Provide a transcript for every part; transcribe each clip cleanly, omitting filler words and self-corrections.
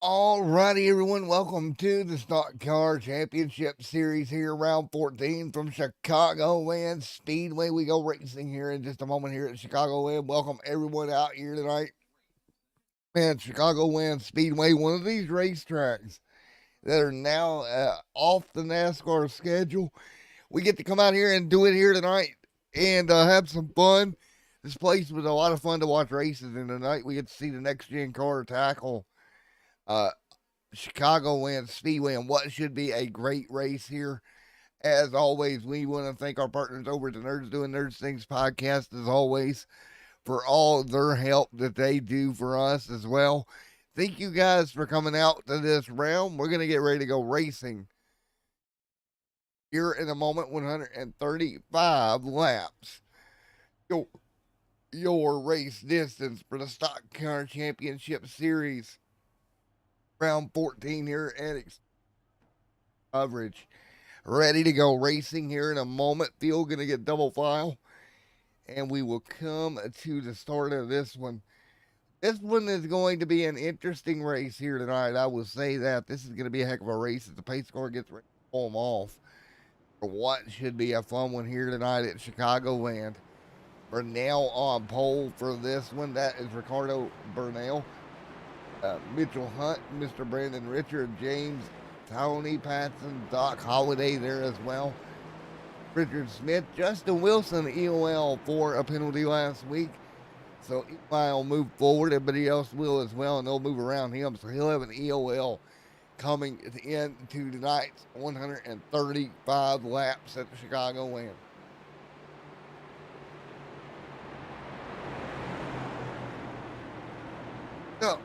Alrighty, everyone, welcome to the Stock Car Championship Series here, round 14 from Chicagoland Speedway. We go racing here in just a moment here at Chicagoland. Welcome everyone out here tonight. Man, Chicagoland Speedway, one of these racetracks that are now off the NASCAR schedule. We get to come out here and do it here tonight and have some fun. This place was a lot of fun to watch races, and tonight we get to see the next gen car tackle uh, Chicagoland Speedway and what should be a great race here. As always, we want to thank our partners over at the Nerds Doing Nerds Things podcast, as always, for all their help that they do for us as well. Thank you guys for coming out to this round. We're going to get ready to go racing here in a moment. 135 laps. Your race distance for the Stock Car Championship Series. Round 14 here at coverage. Ready to go racing here in a moment. Field going to get double file. And we will come to the start of this one. This one is going to be an interesting race here tonight. I will say that. This is going to be a heck of a race as the pace car gets ready to pull them off. For what should be a fun one here tonight at Chicagoland. Burnell on pole for this one. That is Ricardo Burnell. Mitchell Hunt, Mr. Brandon Richard, James, Tony Patson, Doc Holliday there as well. Richard Smith, Justin Wilson, EOL for a penalty last week. So Eli will move forward, everybody else will as well, and they'll move around him. So he'll have an EOL coming into tonight's 135 laps at the Chicagoland. So,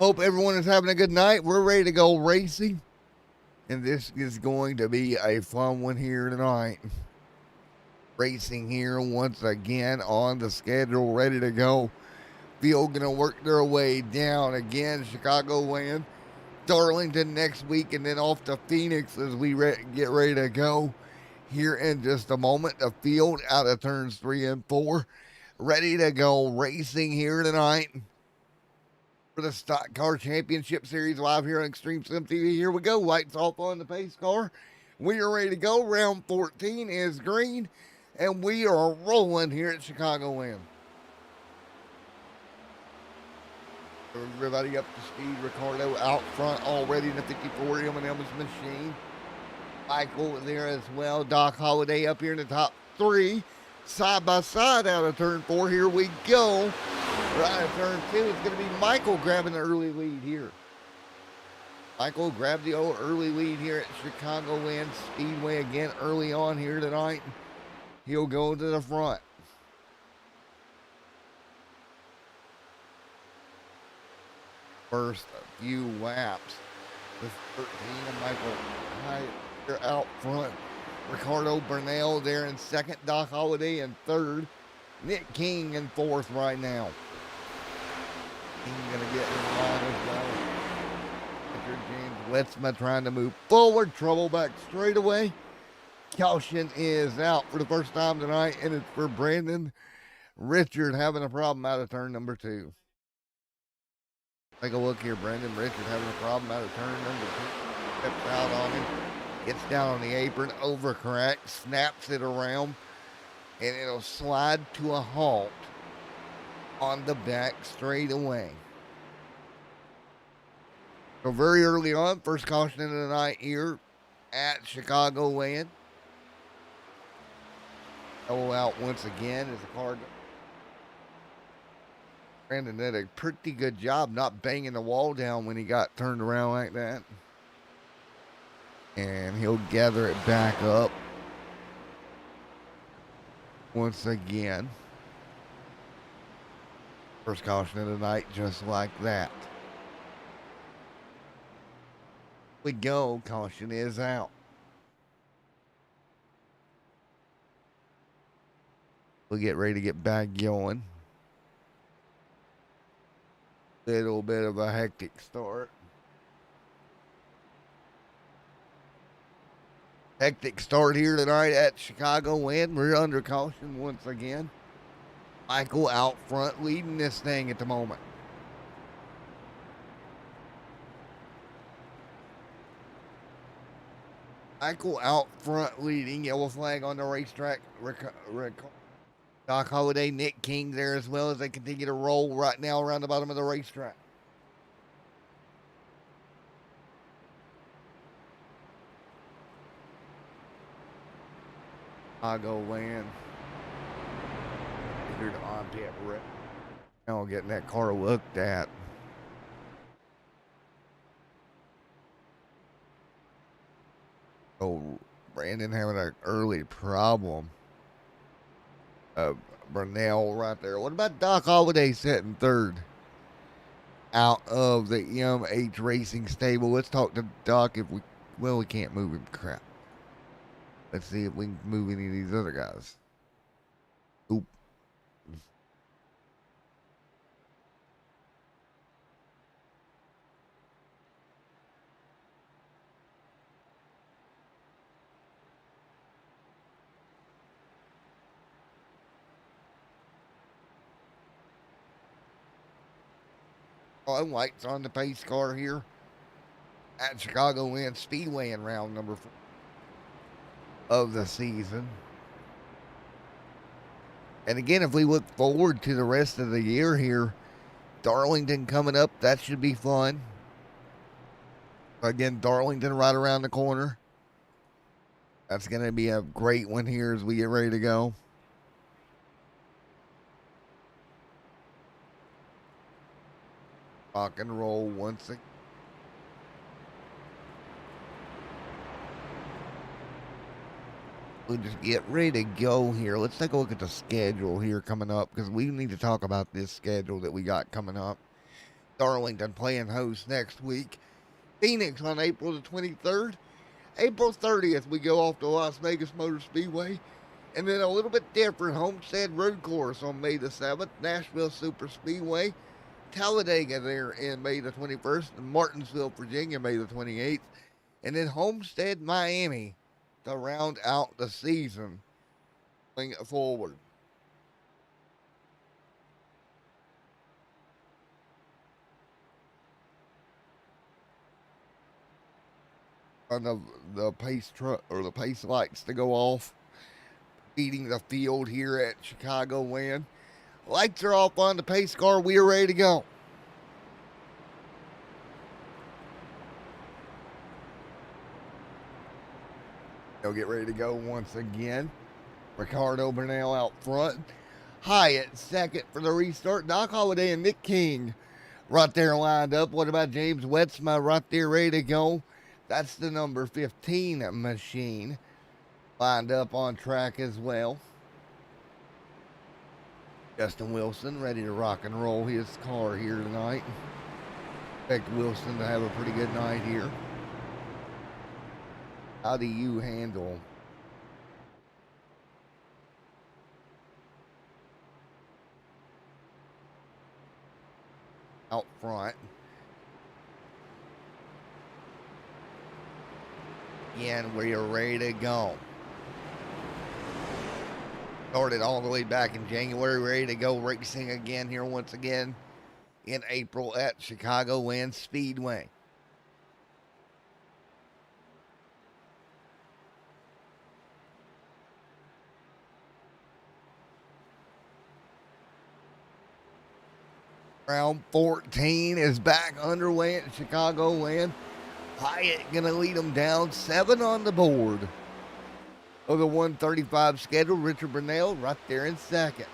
hope everyone is having a good night. We're ready to go racing. And this is going to be a fun one here tonight. Racing here once again on the schedule, ready to go. Field going to work their way down again. Chicagoland, Darlington next week, and then off to Phoenix as we get ready to go here in just a moment. The field out of turns 3 and 4. Ready to go racing here tonight for the Stock Car Championship Series live here on extremesimtv. Here we go. Lights off on the pace car. We are ready to go. Round 14 is green, and we are rolling here at Chicagoland. Everybody up to speed. Ricardo out front already in the 54 M&M's machine. Michael there as well. Doc Holliday up here in the top 3. Side by side out of turn 4. Here we go. Right at turn 2, it's going to be Michael grabbing the early lead here. Michael grabbed the early lead here at Chicagoland Speedway again early on here tonight. He'll go to the front. First few laps. The 13 of Michael out front. Ricardo Burnell there in second. Doc Holliday in third. Nick King in fourth right now. King going to get in line as well. Richard James Letzma trying to move forward. Trouble back straight away. Caution is out for the first time tonight, and it's for Brandon Richard having a problem out of turn number 2. Take a look here. Brandon Richard having a problem out of turn number 2. Steps out on him. Gets down on the apron, overcorrects, snaps it around, and it'll slide to a halt on the back straightaway. So very early on, first caution of the night here at Chicagoland. Go out once again as the car. Brandon did a pretty good job not banging the wall down when he got turned around like that. And he'll gather it back up once again. First caution of the night, just like that. We go. Caution is out. We'll get ready to get back going. Little bit of a hectic start. Hectic start here tonight at Chicagoland. We're under caution once again. Michael out front leading this thing at the moment. Michael out front leading. Yellow flag on the racetrack. Doc Holliday, Nick King there as well as they continue to roll right now around the bottom of the racetrack. Chicagoland. Here to on pit rep. Now getting that car looked at. Oh, Brandon having an early problem. Burnell right there. What about Doc Holliday sitting third? Out of the MH Racing stable. Let's talk to Doc if we can't move him. Crap. Let's see if we can move any of these other guys. Oop. Oh, lights on the pace car here at Chicagoland Speedway in round number 4 of the season. And again, if we look forward to the rest of the year here, Darlington coming up, that should be fun. Again, Darlington right around the corner. That's going to be a great one here as we get ready to go. Rock and roll once again. We'll just get ready to go here. Let's take a look at the schedule here coming up because we need to talk about this schedule that we got coming up. Darlington playing host next week. Phoenix on April the 23rd. April 30th, we go off to Las Vegas Motor Speedway. And then a little bit different, Homestead Road Course on May the 7th. Nashville Super Speedway. Talladega there in May the 21st. And Martinsville, Virginia, May the 28th. And then Homestead, Miami to round out the season. Bring it forward. On the pace truck or the pace lights to go off, feeding the field here at Chicagoland. Lights are off on the pace car. We are ready to go. They'll get ready to go once again. Ricardo Burnell out front. Hyatt second for the restart. Doc Holliday and Nick King right there lined up. What about James Wetzma right there ready to go? That's the number 15 machine lined up on track as well. Justin Wilson ready to rock and roll his car here tonight. Expect Wilson to have a pretty good night here. How do you handle out front? Again, we are ready to go. Started all the way back in January, ready to go racing again here once again in April at Chicagoland Speedway. Round 14 is back underway at Chicagoland. Hyatt going to lead them down 7 on the board of the 135 schedule. Richard Burnell right there in second.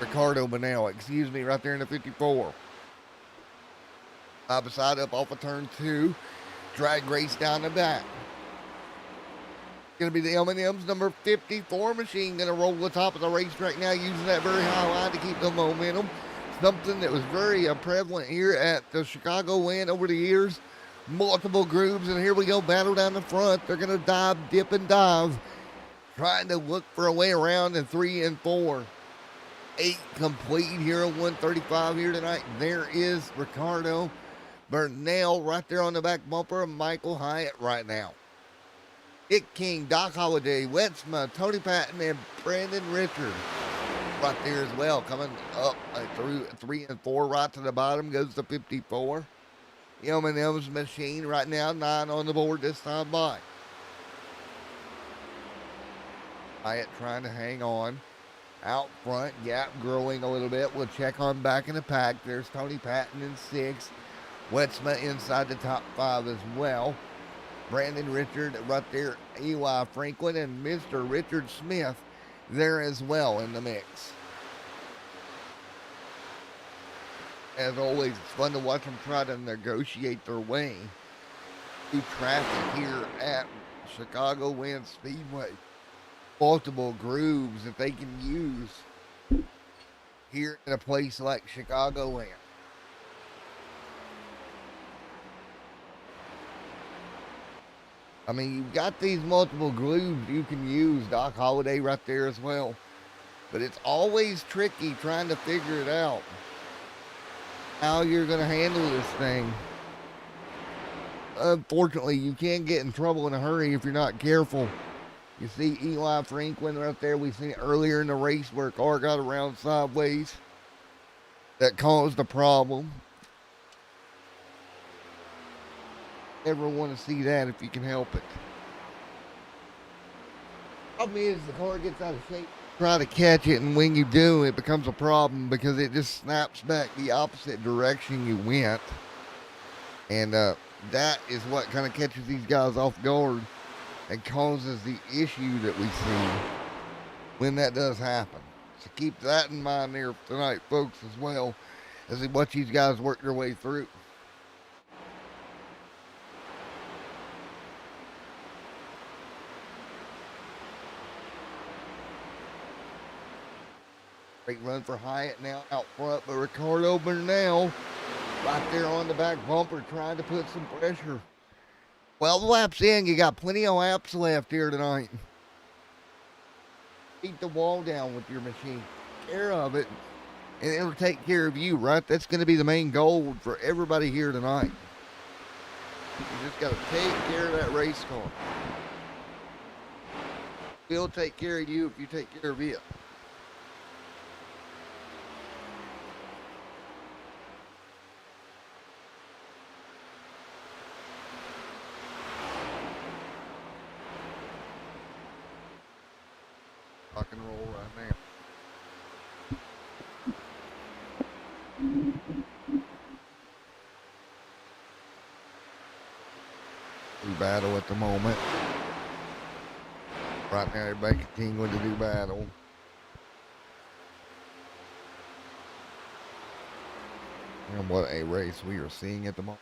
Ricardo Burnell, right there in the 54. Side by side up off of turn 2. Drag race down the back. Going to be the M&M's number 54 machine going to roll the top of the racetrack now, using that very high line to keep the momentum. Something that was very prevalent here at the Chicagoland over the years. Multiple grooves, and here we go, battle down the front. They're going to dive, dip, and dive. Trying to look for a way around in 3 and 4. 8 complete here on 135 here tonight. There is Ricardo Burnell right there on the back bumper of Michael Hyatt right now. Nick King, Doc Holliday, Wetzma, Tony Patton, and Brandon Richard right there as well. Coming up through 3 and 4, right to the bottom goes the 54. M&M's machine right now, 9 on the board this time by. Hyatt trying to hang on. Out front, gap growing a little bit. We'll check on back in the pack. There's Tony Patton in 6. Wetsma inside the top 5 as well. Brandon Richard right there, E.Y. Franklin, and Mr. Richard Smith there as well in the mix. As always, it's fun to watch them try to negotiate their way through traffic here at Chicagoland Speedway. Multiple grooves that they can use here in a place like Chicagoland. I mean, you've got these multiple grooves you can use. Doc Holliday right there as well. But it's always tricky trying to figure it out. How you're going to handle this thing. Unfortunately, you can get in trouble in a hurry if you're not careful. You see Eli Franklin right there. We seen it earlier in the race where a car got around sideways. That caused a problem. Never want to see that if you can help it. Problem is the car gets out of shape. Try to catch it, and when you do, it becomes a problem because it just snaps back the opposite direction you went. And that is what kind of catches these guys off guard and causes the issue that we see when that does happen. So keep that in mind there tonight, folks, as well, as we watch these guys work their way through. Great run for Hyatt now out front, but Ricardo Bernal right there on the back bumper trying to put some pressure. 12 laps in, you got plenty of laps left here tonight. Keep the wall down with your machine. Take care of it, and it'll take care of you, right? That's going to be the main goal for everybody here tonight. You just got to take care of that race car. It'll take care of you if you take care of it. Rock and roll right now. Do battle at the moment. Right now, everybody continuing to do battle. And what a race we are seeing at the moment.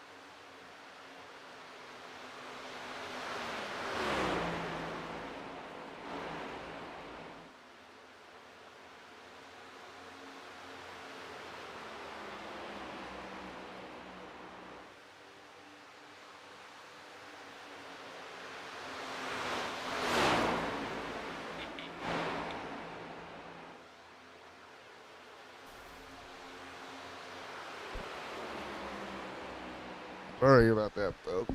Sorry about that, folks.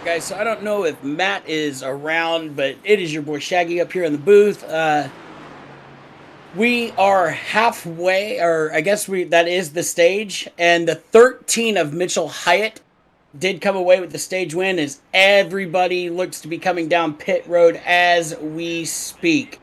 Guys, so I don't know if Matt is around, but it is your boy Shaggy up here in the booth. We are halfway, or I guess that is the stage, and the 13 of Mitchell Hyatt did come away with the stage win as everybody looks to be coming down pit road as we speak.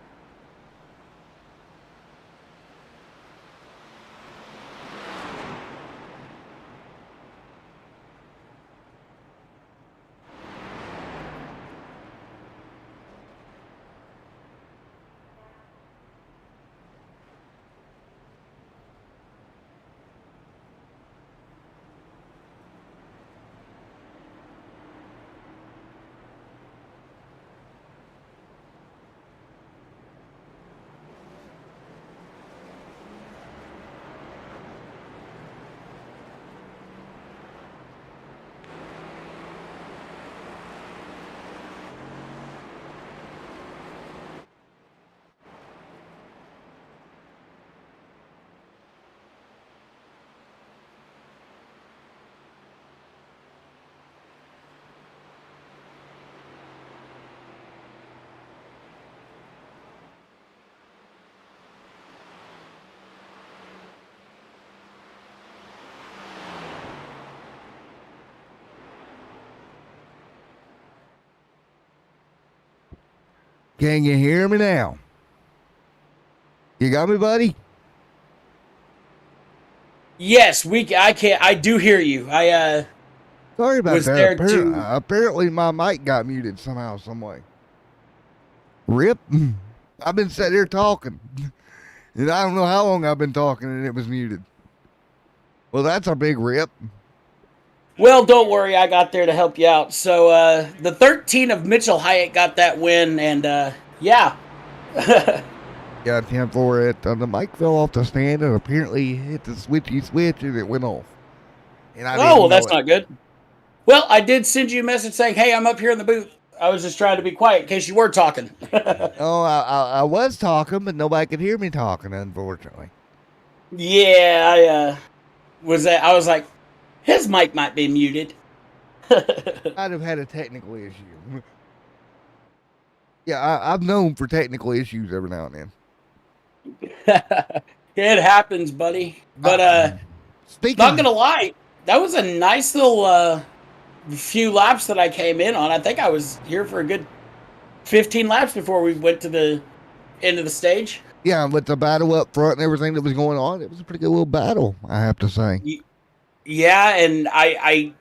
Can you hear me now? You got me, buddy? Yes, I do hear you. Sorry about was that. there to Apparently, my mic got muted somehow, some way. Rip. I've been sitting here talking, and I don't know how long I've been talking, and it was muted. Well, that's a big rip. Well, don't worry, I got there to help you out. So, the 13 of Mitchell Hyatt got that win, and, yeah. Yeah, 10 for it. The mic fell off the stand and apparently hit the switchy switch and it went off. And I didn't Oh, well, know that's it. not good. Well, I did send you a message saying, hey, I'm up here in the booth. I was just trying to be quiet in case you were talking. Oh, I was talking, but nobody could hear me talking, unfortunately. Yeah, I was like, his mic might be muted. I'd have had a technical issue. Yeah, I've known for technical issues every now and then. It happens, buddy. But not gonna lie, that was a nice little few laps that I came in on. I think I was here for a good 15 laps before we went to the end of the stage. Yeah, with the battle up front and everything that was going on, it was a pretty good little battle, I have to say. Yeah, and I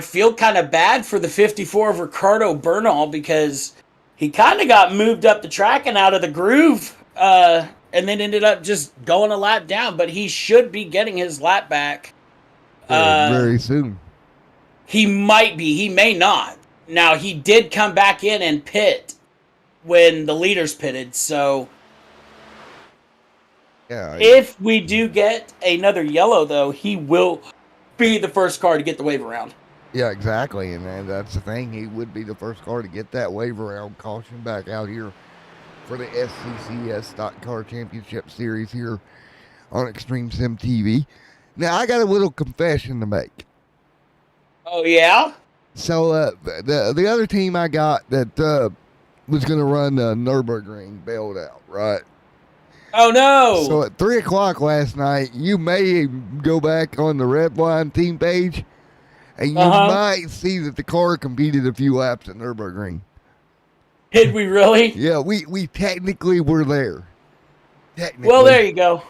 feel kind of bad for the 54 of Ricardo Bernal because he kind of got moved up the track and out of the groove, and then ended up just going a lap down. But he should be getting his lap back Very soon. He might be. He may not. Now, he did come back in and pit when the leaders pitted, so Yeah. If we do get another yellow, though, he will be the first car to get the wave around. Yeah, exactly. And that's the thing. He would be the first car to get that wave around caution back out here for the SCCS Stock Car Championship Series here on Extreme Sim TV. Now, I got a little confession to make. Oh, yeah? So, the other team I got that was going to run the Nürburgring bailed out, right? Oh, no! So, at 3 o'clock last night, you may go back on the Red Wine team page, and you might see that the car competed a few laps at Nürburgring. Did we really? Yeah, we technically were there. Technically. Well, there you go.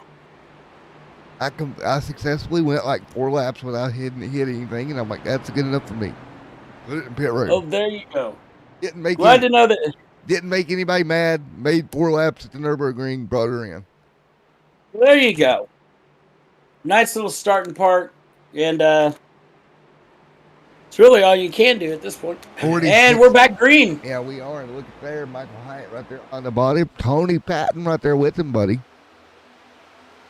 I successfully went like 4 laps without hitting anything, and I'm like, that's good enough for me. Put it in pit road. Oh, there you go. Glad to know that. Didn't make anybody mad. Made 4 laps at the Nürburgring, brought her in. There you go. Nice little starting part, and it's really all you can do at this point. 46. And we're back green. Yeah, we are. And look at there, Michael Hyatt right there on the body. Tony Patton right there with him, buddy.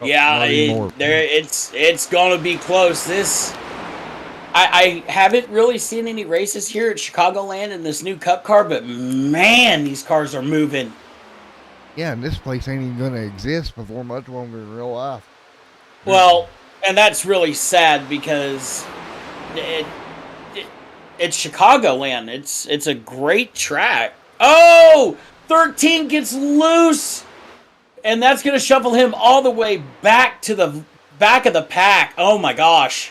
Yeah, it's gonna be close. I haven't really seen any races here at Chicagoland in this new Cup car, but man, these cars are moving. Yeah, and this place ain't even gonna exist before much longer in real life. Well, and that's really sad because it's Chicagoland. It's a great track. Oh, 13 gets loose, and that's going to shuffle him all the way back to the back of the pack. Oh my gosh.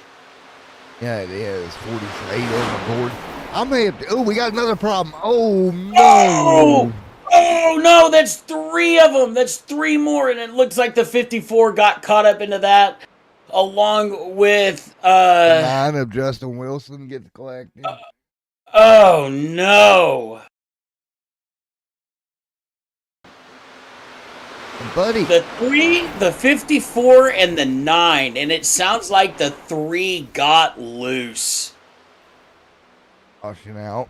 Yeah, it is. 48 on the board. I may have to. Oh, we got another problem. Oh, no. Oh no, that's 3 of them. That's 3 more, and it looks like the 54 got caught up into that, along with The 9 of Justin Wilson gets collected. Oh no. Buddy. The 3, the 54, and the 9, and it sounds like the 3 got loose. Washing out.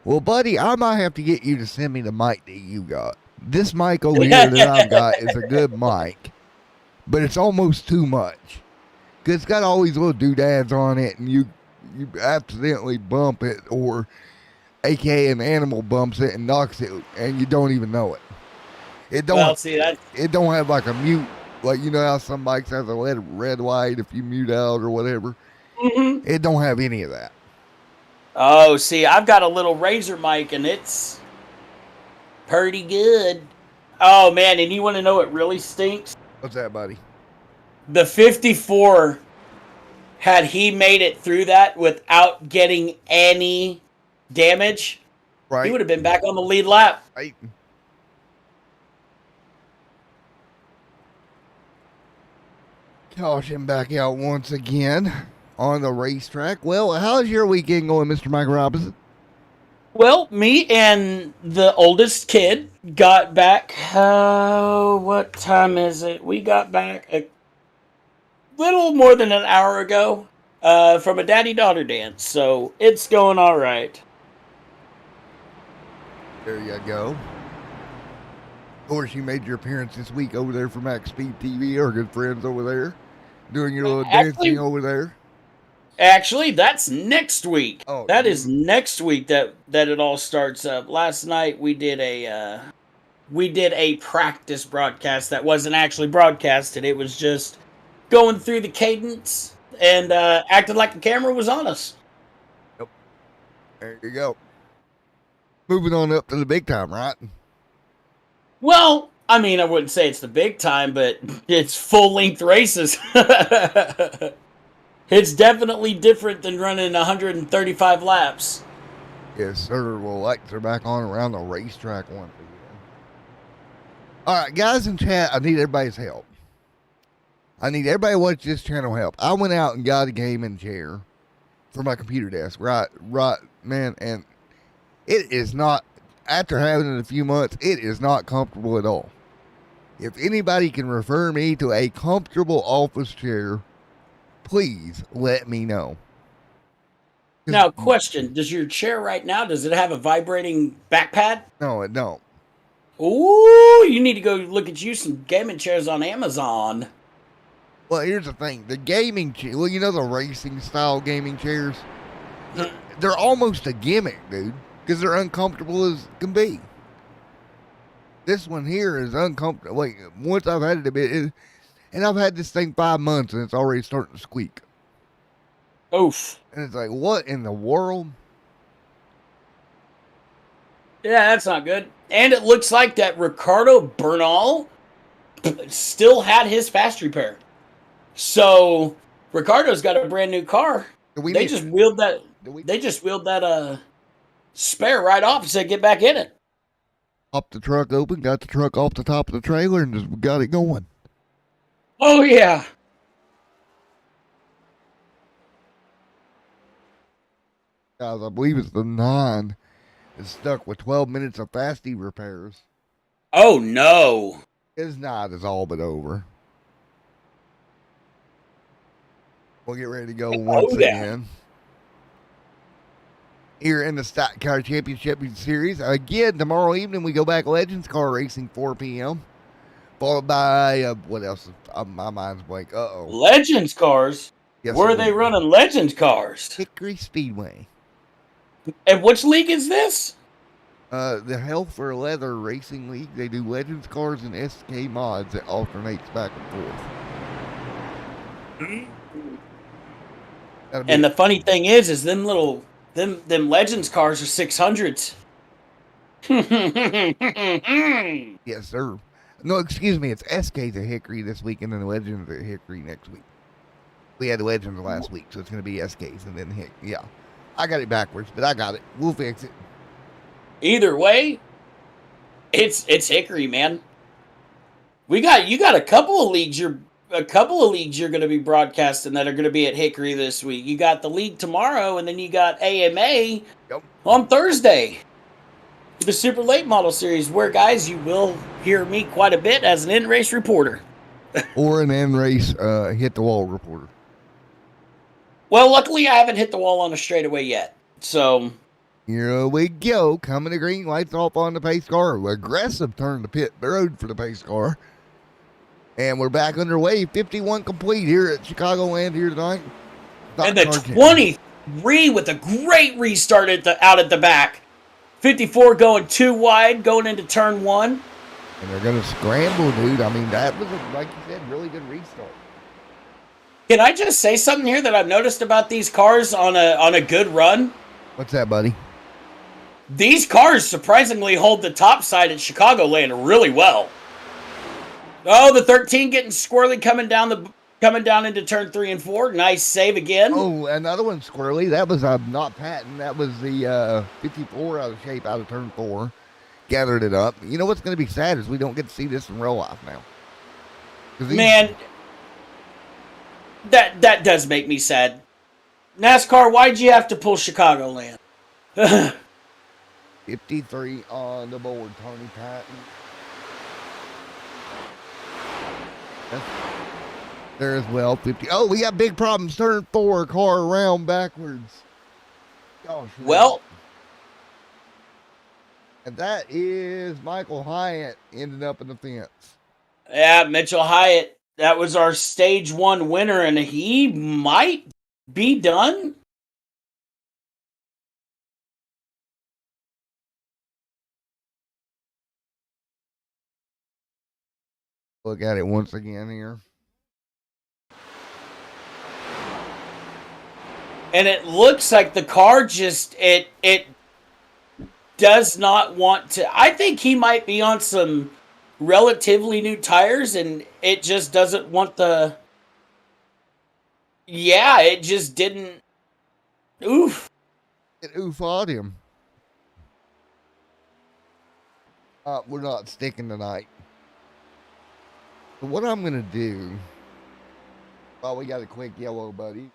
Well, buddy, I might have to get you to send me the mic that you got. This mic over here that I've got is a good mic, but it's almost too much. Because it's got all these little doodads on it, and you accidentally bump it, or aka an animal bumps it and knocks it, and you don't even know it. It don't. Well, see that. It don't have like a mute, like you know how some mics have a red light if you mute out or whatever. Mm-hmm. It don't have any of that. Oh, see, I've got a little Razor mic, and it's pretty good. Oh man, and you want to know what really stinks? What's that, buddy? The 54. Had he made it through that without getting any damage, Right. he would have been back on the lead lap. Right. Caution back out once again on the racetrack. Well, how's your weekend going, Mr. Mike Robinson? Well, me and the oldest kid got back. What time is it? We got back a little more than an hour ago from a daddy-daughter dance, so it's going all right. There you go. Of course, you made your appearance this week over there for Max Speed TV, our good friends over there, doing your little dancing over there. Actually, that's next week. Oh, that is next week that it all starts up. Last night we did a practice broadcast that wasn't actually broadcasted. It was just going through the cadence and acting like the camera was on us. Yep. There you go. Moving on up to the big time, right? Well, I mean, I wouldn't say it's the big time, but it's full-length races. It's definitely different than running 135 laps. Yes, sir. Well, lights are back on around the racetrack once again. All right, guys in chat, I need everybody's help. I need everybody who watches this channel help. I went out and got a gaming chair for my computer desk. Right, man. And it is not, after having it a few months, it is not comfortable at all. If anybody can refer me to a comfortable office chair, please let me know. Now, question, does your chair right now, does it have a vibrating back pad? No, it don't. Ooh, you need to go look at you some gaming chairs on Amazon. Well, here's the thing. The gaming chair, well, you know the racing style gaming chairs? They're almost a gimmick, dude, because they're uncomfortable as can be. This one here is uncomfortable. Wait, once I've had it a bit, and I've had this thing 5 months, and it's already starting to squeak. Oof. And it's like, what in the world? Yeah, that's not good. And it looks like that Ricardo Bernal still had his fast repair. So Ricardo's got a brand new car. They just wheeled that spare right off and said, get back in it. Popped the truck open, got the truck off the top of the trailer, and just got it going. Oh, yeah. Guys, I believe it's the 9. It's stuck with 12 minutes of fasty repairs. Oh, no. His night is all but over. We'll get ready to go once again. Here in the Stock Car Championship Series. Again, tomorrow evening we go back Legends Car Racing, 4 p.m. Followed by, what else? My mind's blank. Uh-oh. Legends cars? Yes, where are they running Legends cars? Hickory Speedway. And which league is this? The Hell for Leather Racing League. They do Legends cars and SK mods that alternates back and forth. And the funny thing is them Them Legends cars are 600s. Yes, sir. No, excuse me. It's SK's at Hickory this week, and then the Legends at Hickory next week. We had the Legends last week, so it's going to be SK's and then Hick. Yeah, I got it backwards, but I got it. We'll fix it. Either way, it's Hickory, man. You got a couple of leagues you're going to be broadcasting that are going to be at Hickory this week. You got the league tomorrow, and then you got AMA on Thursday. The Super Late Model Series, where, guys, you will hear me quite a bit as an in-race reporter. Or an in-race hit-the-wall reporter. Well, luckily I haven't hit the wall on a straightaway yet, so... Here we go. Coming to green, lights off on the pace car. Aggressive turn to pit the road for the pace car. And we're back underway. 51 complete here at Chicagoland here tonight. And the 23 with a great restart out at the back. 54 going too wide, going into turn 1. And they're going to scramble, dude. I mean, that was, like you said, really good restart. Can I just say something here that I've noticed about these cars on a good run? What's that, buddy? These cars surprisingly hold the top side at Chicagoland really well. Oh, the 13 getting squirrely coming down into turn 3 and 4. Nice save again. Oh, another one squirrely. That was not Patton. That was the 54 out of shape out of turn 4. Gathered it up. You know what's going to be sad is we don't get to see this in real life now. Man, that does make me sad. NASCAR, why'd you have to pull Chicagoland? 53 on the board, Tony Patton. There as well, 50. Oh, we got big problems. Turn 4, car around backwards. Gosh, well, and that is Michael Hyatt ended up in the fence. Yeah, Mitchell Hyatt. That was our stage 1 winner, and he might be done. Look at it once again here. And it looks like the car just, it does not want to. I think he might be on some relatively new tires, and it just doesn't want the... Yeah, it just didn't... Oof. It oofed him. We're not sticking tonight. So what I'm going to do... Well, we got a quick yellow, buddy.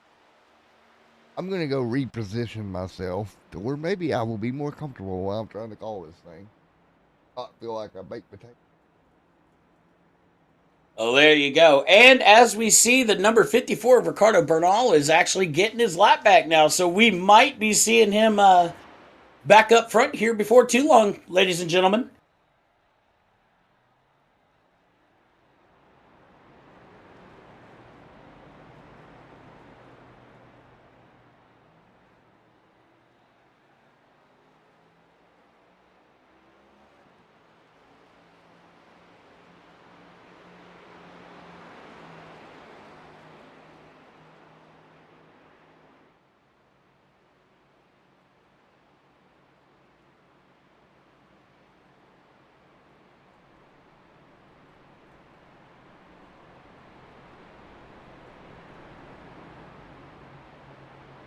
I'm going to go reposition myself to where maybe I will be more comfortable while I'm trying to call this thing. Not feel like a baked potato. Oh, there you go. And as we see, the number 54 of Ricardo Bernal is actually getting his lap back now. So we might be seeing him back up front here before too long, ladies and gentlemen.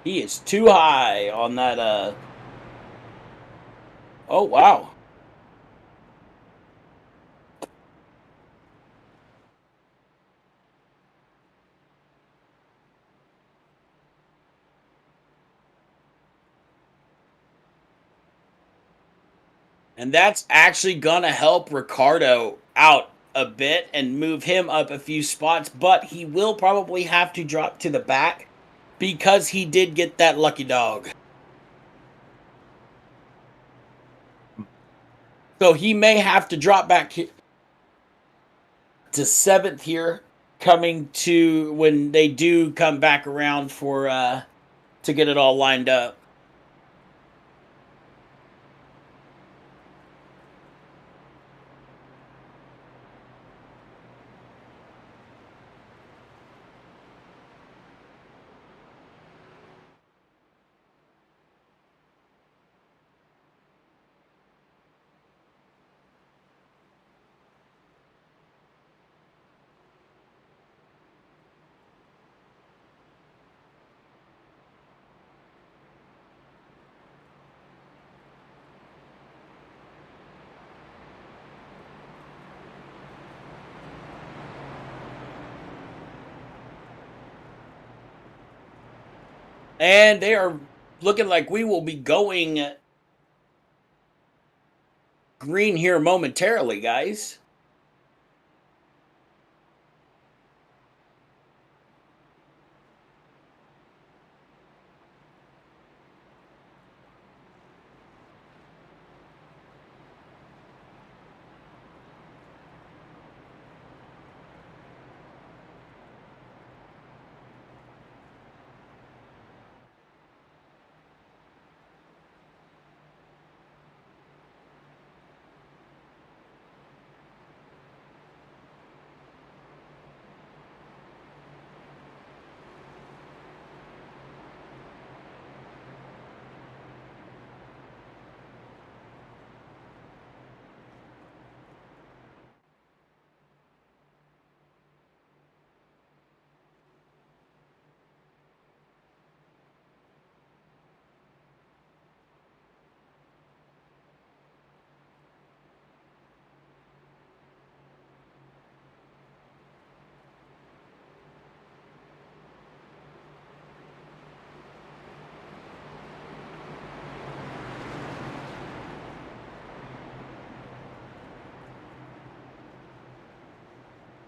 He is too high on that, Oh, wow. And that's actually going to help Ricardo out a bit and move him up a few spots, but he will probably have to drop to the back because he did get that lucky dog. So he may have to drop back to 7th here, coming to when they do come back around for to get it all lined up. And they are looking like we will be going green here momentarily, guys.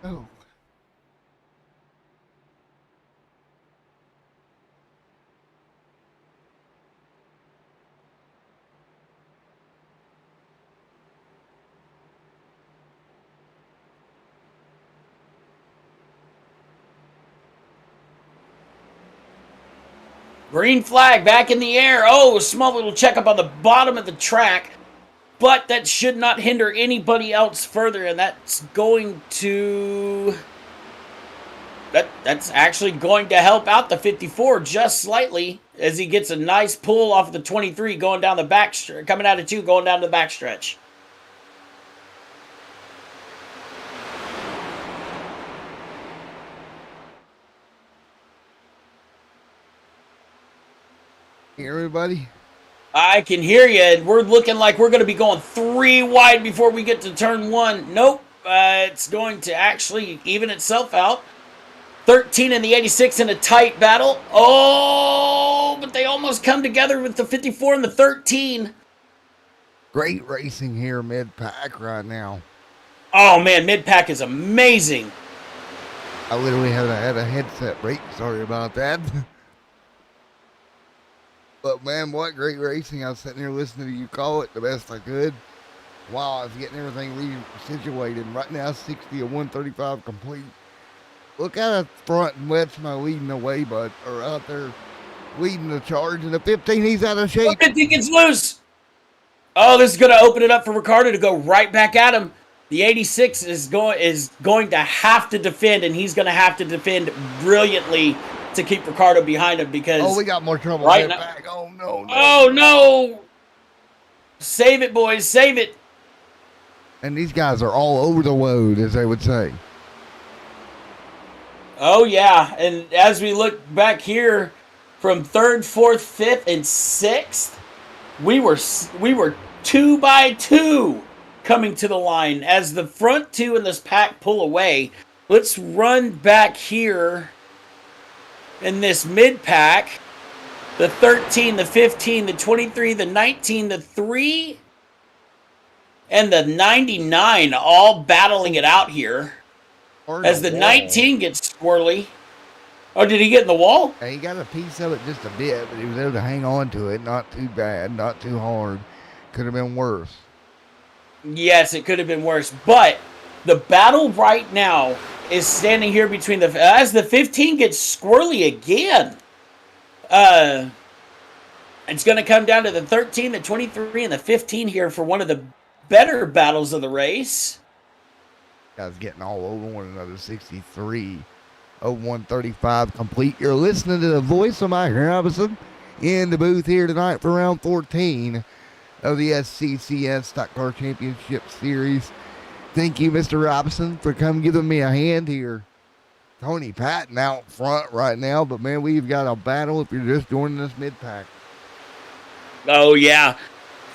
Oh. Green flag back in the air. Oh, a small little checkup on the bottom of the track. But that should not hinder anybody else further, and that's going to... That's actually going to help out the 54 just slightly as he gets a nice pull off of the 23 going down the back, coming out of 2, going down the backstretch. Everybody? I can hear you, and we're looking like we're going to be going 3 wide before we get to turn 1. Nope, it's going to actually even itself out. 13 and the 86 in a tight battle. Oh, but they almost come together with the 54 and the 13. Great racing here mid-pack right now. Oh, man, mid-pack is amazing. I literally had a headset break. Sorry about that. But, man, what great racing. I was sitting here listening to you call it the best I could while I was getting everything situated. Right now, 60 of 135 complete. Look out at front and Wetsma leading the way, but or out there leading the charge. And the 15, he's out of shape. 15 gets loose. Oh, this is going to open it up for Ricardo to go right back at him. The 86 is going to have to defend, and he's going to have to defend brilliantly to keep Ricardo behind him because... Oh, we got more trouble right now. Back. Oh, no. Oh, no. Save it, boys. Save it. And these guys are all over the road, as they would say. Oh, yeah. And as we look back here from 3rd, 4th, 5th, and 6th, we were 2 by 2 coming to the line. As the front 2 in this pack pull away, let's run back here in this mid-pack. The 13, the 15, the 23, the 19, the 3, and the 99 all battling it out here. As the 19 gets squirrely. Oh, did he get in the wall? Yeah, he got a piece of it just a bit, but he was able to hang on to it. Not too bad, not too hard. Could have been worse. Yes, it could have been worse. But the battle right now is standing here between the... As the 15 gets squirrely again. It's going to come down to the 13, the 23, and the 15 here for one of the better battles of the race. Guys getting all over one another. 63 of 135 complete. You're listening to the voice of Mike Robinson in the booth here tonight for round 14 of the SCCS Stock Car Championship Series. Thank you, Mr. Robinson, for coming giving me a hand here. Tony Patton out front right now, but man, we've got a battle if you're just joining us mid-pack. Oh, yeah.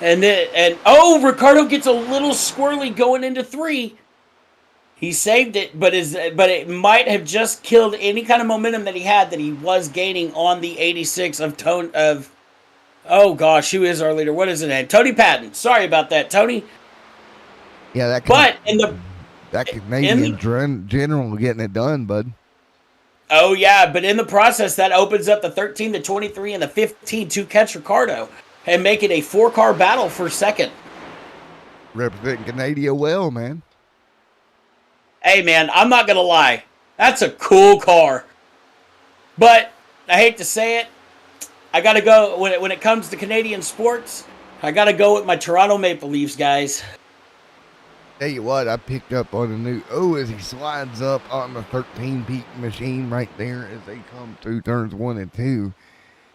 And Ricardo gets a little squirrely going into 3. He saved it, but it might have just killed any kind of momentum that he had that he was gaining on the 86 of Tone of. Oh gosh, who is our leader? What is it? Tony Patton. Sorry about that, Tony. Yeah, But that Canadian general getting it done, bud. Oh yeah, but in the process, that opens up the 13, the 23, and the 15 to catch Ricardo and make it a 4-car battle for second. Representing Canada well, man. Hey man, I'm not gonna lie, that's a cool car. But I hate to say it, I gotta go when it comes to Canadian sports. I gotta go with my Toronto Maple Leafs, guys. Tell you what, I picked up on a new. Oh, as he slides up on the 13 peak machine right there as they come through turns 1 and 2.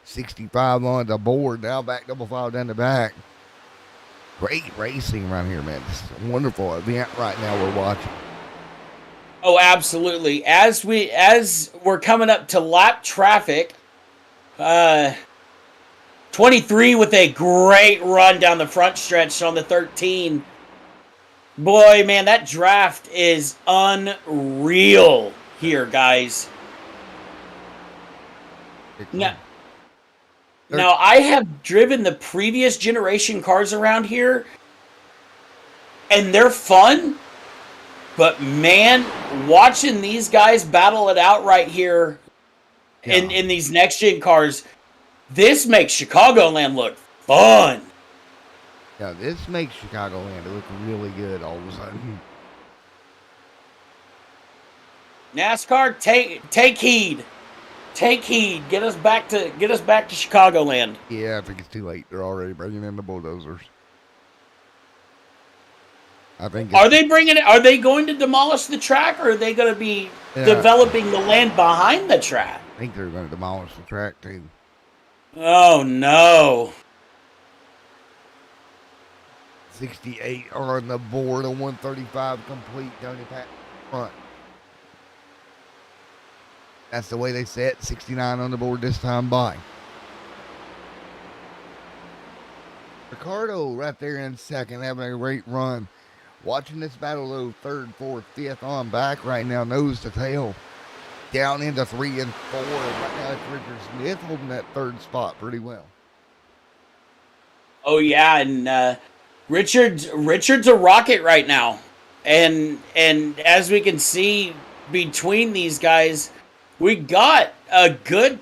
65 on the board. Now back double file down the back. Great racing right here, man. This is a wonderful event right now we're watching. Oh, absolutely. As we're coming up to lap traffic, 23 with a great run down the front stretch on the 13. Boy, man, that draft is unreal here, guys. Now, I have driven the previous generation cars around here, and they're fun, but man, watching these guys battle it out right here in these next-gen cars, this makes Chicagoland look fun. Yeah, this makes Chicagoland look really good all of a sudden. NASCAR, take heed. Take heed. Get us back to Chicagoland. Yeah, I think it's too late. They're already bringing in the bulldozers. I think. Are they going to demolish the track, or are they going to be developing the land behind the track? I think they're going to demolish the track too. Oh no. 68 on the board, a 135 complete, Tony Pat front. That's the way they set. 69 on the board this time by. Ricardo right there in second, having a great run. Watching this battle though, third, fourth, fifth on back right now, nose to tail. Down into 3 and 4. Right now it's Richard Smith holding that third spot pretty well. Oh yeah, and Richard's a rocket right now. And as we can see between these guys, we got a good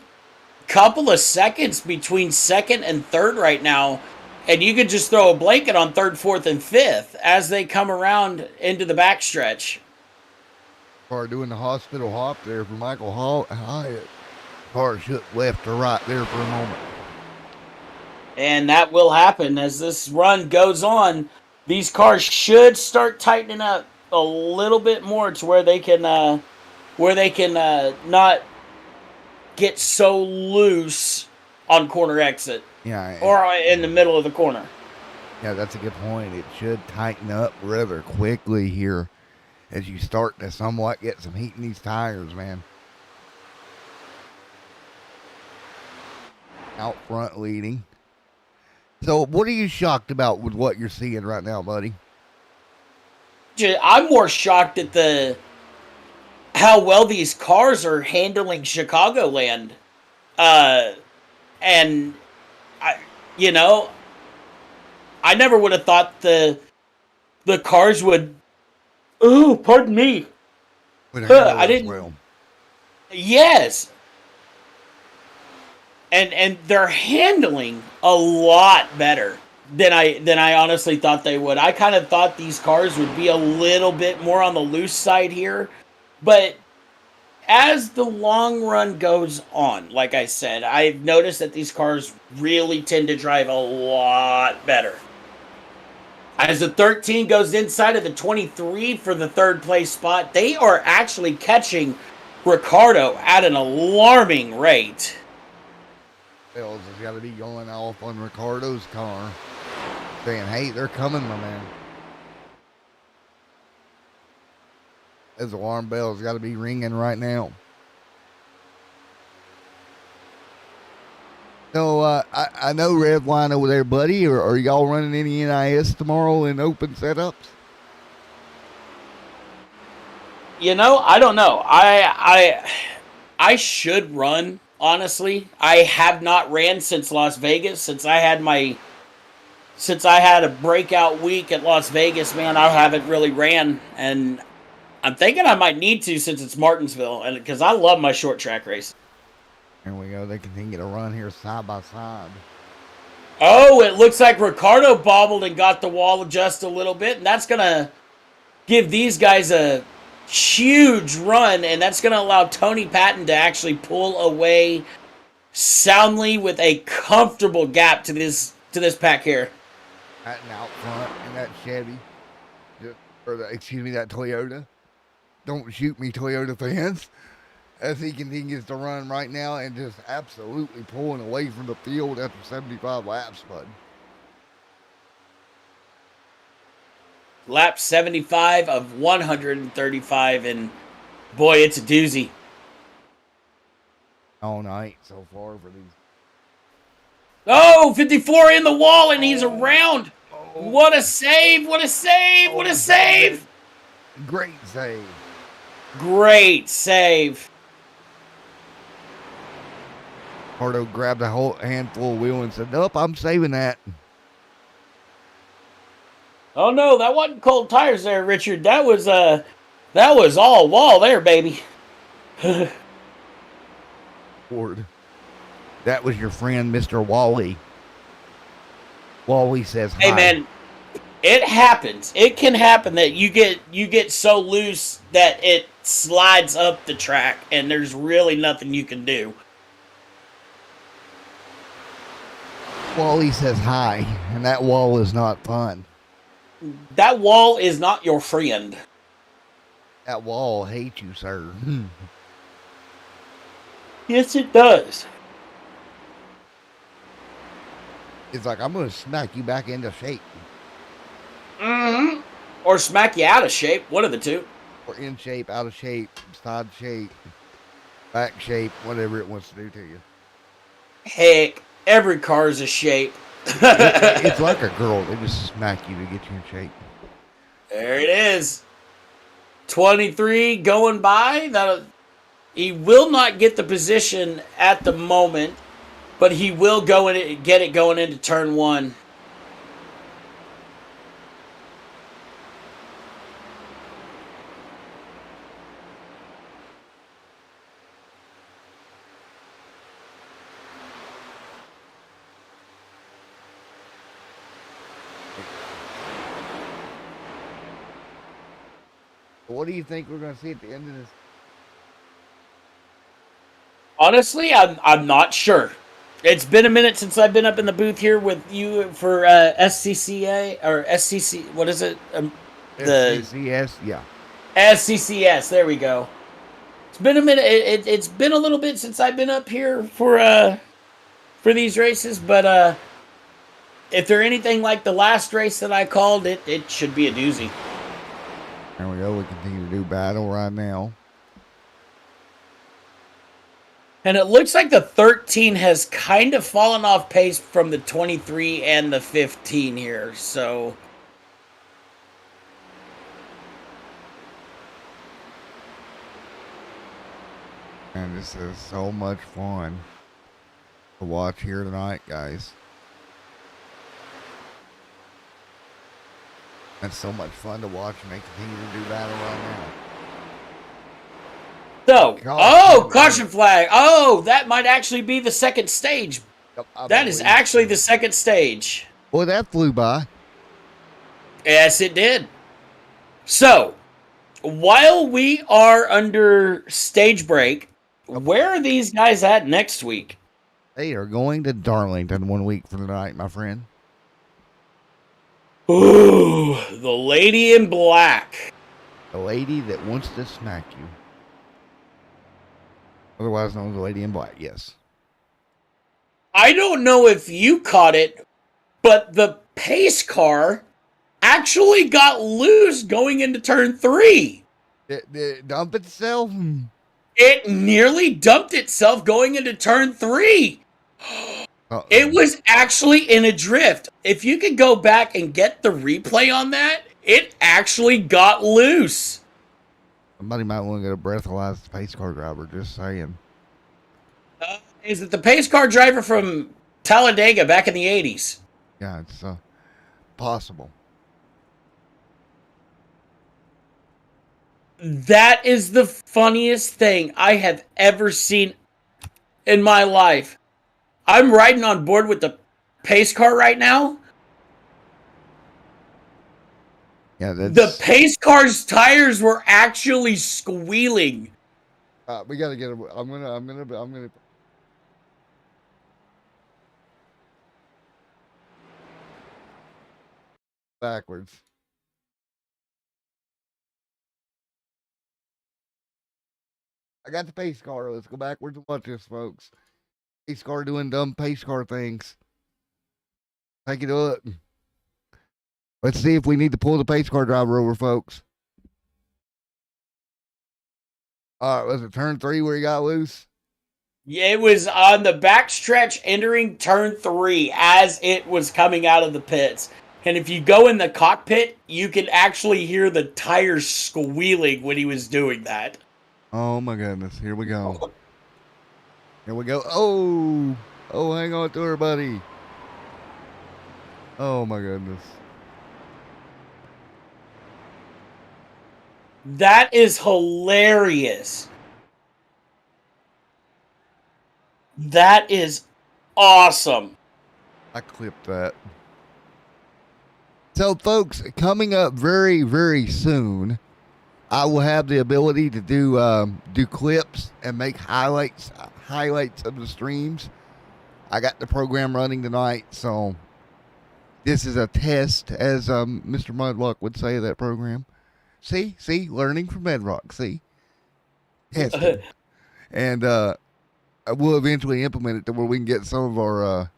couple of seconds between second and third right now. And you could just throw a blanket on third, fourth, and fifth as they come around into the backstretch. Car doing the hospital hop there for Michael Hyatt. Car shook left to right there for a moment. And that will happen as this run goes on. These cars should start tightening up a little bit more to where they can not get so loose on corner exit. Yeah. Or in the middle of the corner. Yeah, that's a good point. It should tighten up rather quickly here as you start to somewhat get some heat in these tires, man. Out front leading. So what are you shocked about with what you're seeing right now, buddy? I'm more shocked at how well these cars are handling Chicagoland. And I never would have thought the cars would. Ooh, pardon me. I didn't. Well. Yes. And they're handling a lot better than I honestly thought they would. I kind of thought these cars would be a little bit more on the loose side here, but as the long run goes on, like I said, I've noticed that these cars really tend to drive a lot better. As the 13 goes inside of the 23 for the third place spot, they are actually catching Ricardo at an alarming rate. Bells has got to be going off on Ricardo's car, saying, hey, they're coming, my man. Those alarm bells got to be ringing right now. So, I know red line over there, buddy. Are y'all running any NIS tomorrow in open setups? I don't know. I should run, honestly. I have not ran since Las Vegas, since I had a breakout week at Las Vegas, man. I haven't really ran, and I'm thinking I might need to since it's Martinsville, and because I love my short track race. Here we go. They continue to run here side by side. Oh, it looks like Ricardo bobbled and got the wall just a little bit, and that's gonna give these guys a huge run, and that's gonna allow Tony Patton to actually pull away soundly with a comfortable gap to this pack here. Patton out front in that Chevy, excuse me, that Toyota. Don't shoot me, Toyota fans. As he continues to run right now and just absolutely pulling away from the field after 75 laps, bud. Lap 75 of 135, and boy, it's a doozy. All night so far for these. Oh, 54 in the wall, and he's around. What a save! What a save! What a save! Great save. Great save. Ricardo grabbed a whole handful of wheel and said, nope, I'm saving that. Oh no, that wasn't cold tires there, Richard. That was all wall there, baby. Ford. That was your friend, Mr. Wally. Wally says hi. Hey man, it happens. It can happen that you get so loose that it slides up the track and there's really nothing you can do. Wally says hi, and that wall is not fun. That wall is not your friend. That wall hates you, sir. Yes, it does. It's like, I'm going to smack you back into shape. Mm-hmm. Or smack you out of shape. One of the two. Or in shape, out of shape, side shape, back shape, whatever it wants to do to you. Heck, every car is a shape. It's like a girl. They just smack you to get you in shape. There it is. 23 going by. He will not get the position at the moment, but he will go and get it going into turn one. What do you think we're going to see at the end of this? Honestly, I'm not sure. It's been a minute since I've been up in the booth here with you for SCCA or SCC. What is it? The SCCS, yeah. SCCS. There we go. It's been a minute. It's been a little bit since I've been up here for these races, but if they're anything like the last race that I called, it should be a doozy. There we go. We continue to do battle right now. And it looks like the 13 has kind of fallen off pace from the 23 and the 15 here. So and this is so much fun to watch here tonight, guys. That's so much fun to watch, and they continue to do battle right now. So, caution flag. Oh, that might actually be the second stage. Yep, that is actually the second stage. Boy, that flew by. Yes, it did. So, while we are under stage break, where are these guys at next week? They are going to Darlington 1 week from tonight, my friend. Ooh, the lady in black. The lady that wants to smack you. Otherwise known as the lady in black, yes. I don't know if you caught it, but the pace car actually got loose going into turn 3. Did it dump itself? It nearly dumped itself going into turn 3. Uh-oh. It was actually in a drift. If you could go back and get the replay on that, it actually got loose. Somebody might want to get a breathalyzed pace car driver. Just saying. Is it the pace car driver from Talladega back in the 80s? Yeah, it's possible. That is the funniest thing I have ever seen in my life. I'm riding on board with the pace car right now. Yeah, The pace car's tires were actually squealing. We gotta get. I'm gonna. Backwards. I got the pace car. Let's go backwards and watch this, folks. Pace car doing dumb pace car things. Take it up. Let's see if we need to pull the pace car driver over, folks. All right, was it turn 3 where he got loose? Yeah, it was on the backstretch entering turn 3 as it was coming out of the pits. And if you go in the cockpit, you can actually hear the tires squealing when he was doing that. Oh my goodness. Here we go. Here we go. Oh, hang on to her, buddy. Oh my goodness. That is hilarious. That is awesome. I clipped that. So, folks, coming up very, very soon, I will have the ability to do clips and make highlights of the streams. I got the program running tonight, so this is a test, as Mr. Mudlock would say of that program. See, learning from Bedrock. See, testing, and we'll eventually implement it to where we can get some of our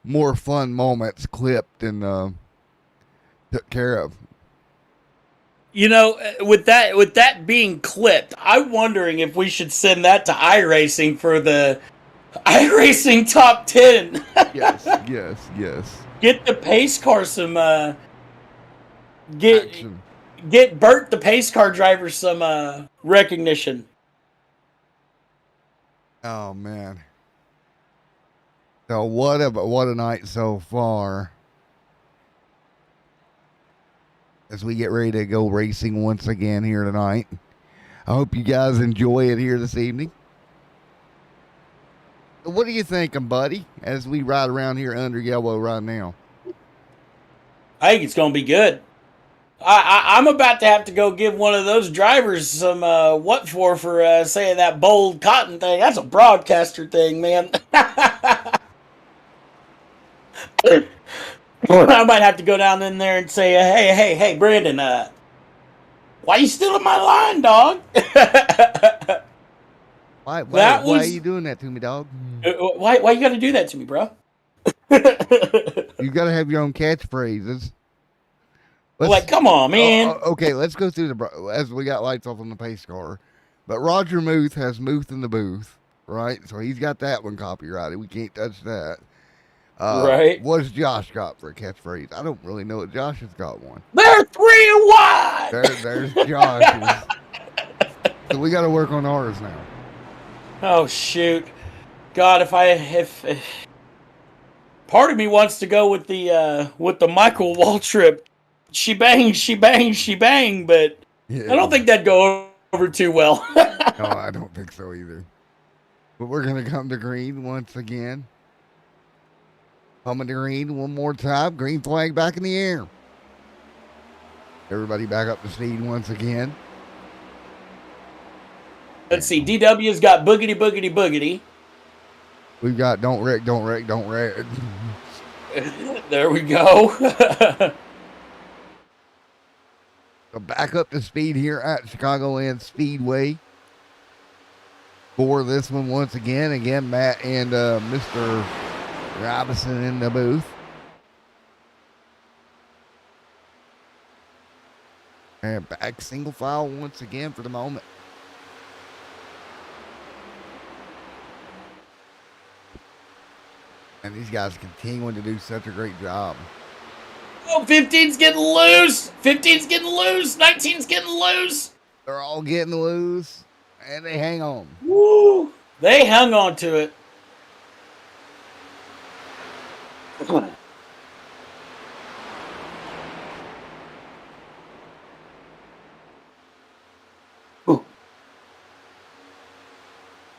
more fun moments clipped and took care of. You know, with that being clipped, I'm wondering if we should send that to iRacing for the iRacing top 10. Yes. Get the pace car some Action. get Bert the pace car driver some recognition. Oh man. So what a night so far. As we get ready to go racing once again here tonight. I hope you guys enjoy it here this evening. What are you thinking, buddy, as we ride around here under yellow right now? I think it's going to be good. I'm about to have to go give one of those drivers some what for saying that bold cotton thing. That's a broadcaster thing, man. I might have to go down in there and say, hey, Brandon, why you stealing my line, dog? Why are you doing that to me, dog? Why you got to do that to me, bro? You got to have your own catchphrases. Like, come on, man. Okay, let's go through as we got lights off on the pace car. But Roger Muth has Muth in the booth, right? So he's got that one copyrighted. We can't touch that. Right. What's Josh got for a catchphrase? I don't really know what Josh has got one. They're 3-1. There's Josh's. So we got to work on ours now. Oh shoot, God! If part of me wants to go with the Michael Waltrip, she bang, but yeah. I don't think that'd go over too well. No, I don't think so either. But we're gonna come to green once again. Coming to green one more time. Green flag back in the air. Everybody back up to speed once again. Let's see. DW's got boogity, boogity, boogity. We've got don't wreck. There we go. So back up to speed here at Chicagoland Speedway. For this one once again. Again, Matt and Mr. Robinson in the booth. And back single file once again for the moment. And these guys continuing to do such a great job. Oh, 15's getting loose. 15's getting loose. 19's getting loose. They're all getting loose, and they hang on. Woo! They hung on to it.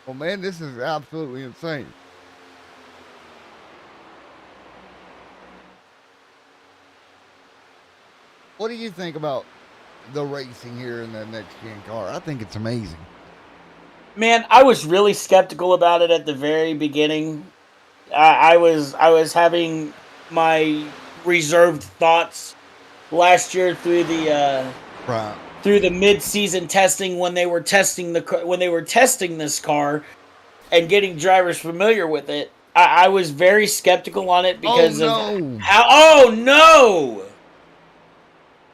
Well, man, this is absolutely insane. What do you think about the racing here in the next gen car? I think it's amazing. Man, I was really skeptical about it at the very beginning. I was having my reserved thoughts last year Right. through the mid-season testing when they were testing this car and getting drivers familiar with it. I was very skeptical on it because of how. Oh no,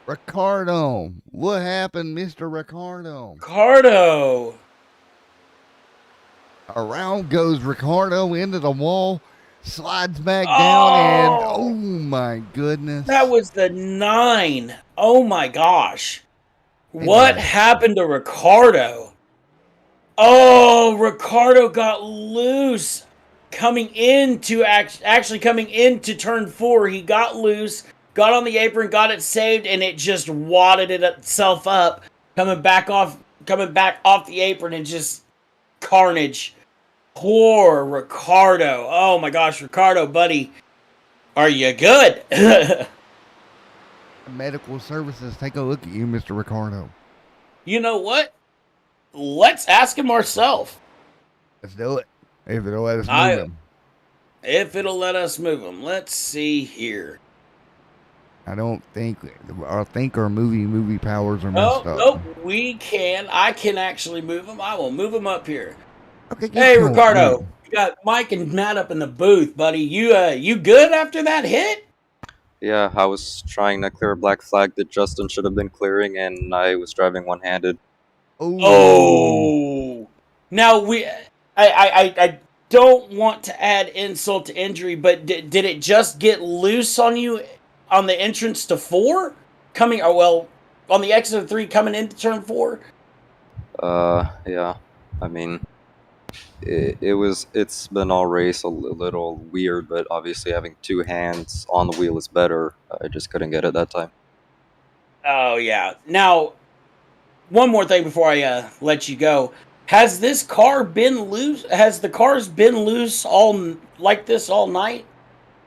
Ricardo. What happened, Mr. Ricardo? Cardo. Around goes Ricardo into the wall, slides back down, and oh my goodness. That was the 9. Oh my gosh. What happened to Ricardo? Oh, Ricardo got loose coming into turn 4. He got loose, got on the apron, got it saved, and it just wadded itself up, coming back off the apron, and just carnage. Poor Ricardo. Oh my gosh, Ricardo, buddy. Are you good? Medical services, take a look at you, Mr. Ricardo. You know what? Let's ask him ourselves. Let's do it. If it'll let us move him. If it'll let us move him. Let's see here. I think our movie powers are messed up. Nope, we can. I can actually move him. I will move him up here. Okay, hey, Ricardo. You got Mike and Matt up in the booth, buddy. You good after that hit? Yeah, I was trying to clear a black flag that Justin should have been clearing, and I was driving one-handed. Oh. Now I don't want to add insult to injury, but did it just get loose on you on the entrance to 4? On the exit of 3 coming into turn 4? Yeah. I mean, it's been all race a little weird, but obviously having 2 hands on the wheel is better. I just couldn't get it that time. Oh, yeah. Now, one more thing before I let you go. Has this car been loose? Has the cars been loose all like this all night?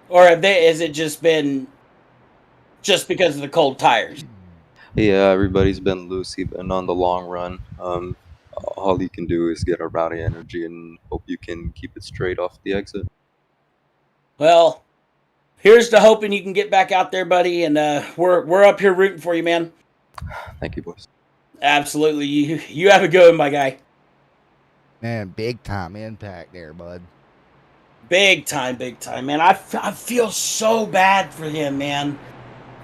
Or has it just been just because of the cold tires? Yeah, everybody's been loose even on the long run. All you can do is get a rowdy energy and hope you can keep it straight off the exit. Well, here's to hoping you can get back out there, buddy, and we're up here rooting for you, man. Thank you, boys. Absolutely. You have a good one, my guy. Man, big time impact there, bud. Big time, man. I feel so bad for him, man.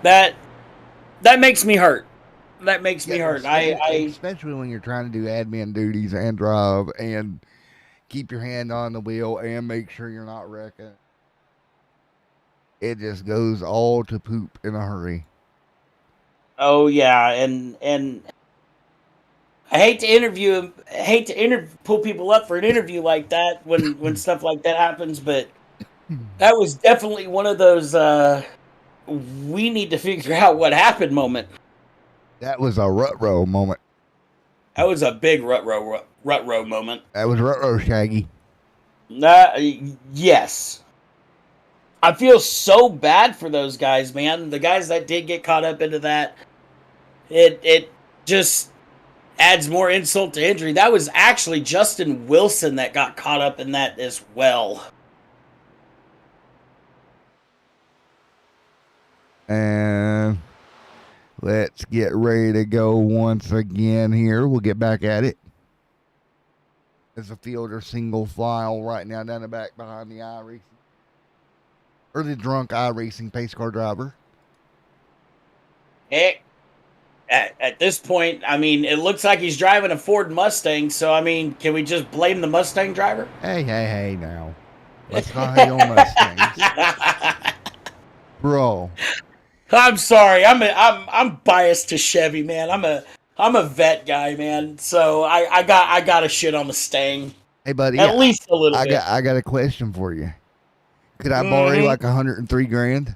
That makes me hurt. That makes me hurt. Especially when you're trying to do admin duties and drive and keep your hand on the wheel and make sure you're not wrecking. It just goes all to poop in a hurry. Oh yeah, and I hate to pull people up for an interview like that when stuff like that happens, but that was definitely one of those we need to figure out what happened moment. That was a rut-row moment. That was a big rut-row moment. That was rut-row, Shaggy. Yes. I feel so bad for those guys, man. The guys that did get caught up into that, it just adds more insult to injury. That was actually Justin Wilson that got caught up in that as well. And let's get ready to go once again here. We'll get back at it. There's a fielder single file right now down the back behind the iRacing. Or the drunk iRacing pace car driver. At this point, I mean, it looks like he's driving a Ford Mustang, so, I mean, can we just blame the Mustang driver? Hey, now. Let's not hate on Mustangs. Bro. I'm sorry. I'm biased to Chevy, man. I'm a vet guy, man. So I got to shit on Mustang Hey, buddy, at least a little I bit. got a question for you. Could I borrow Mhm. like 103 grand?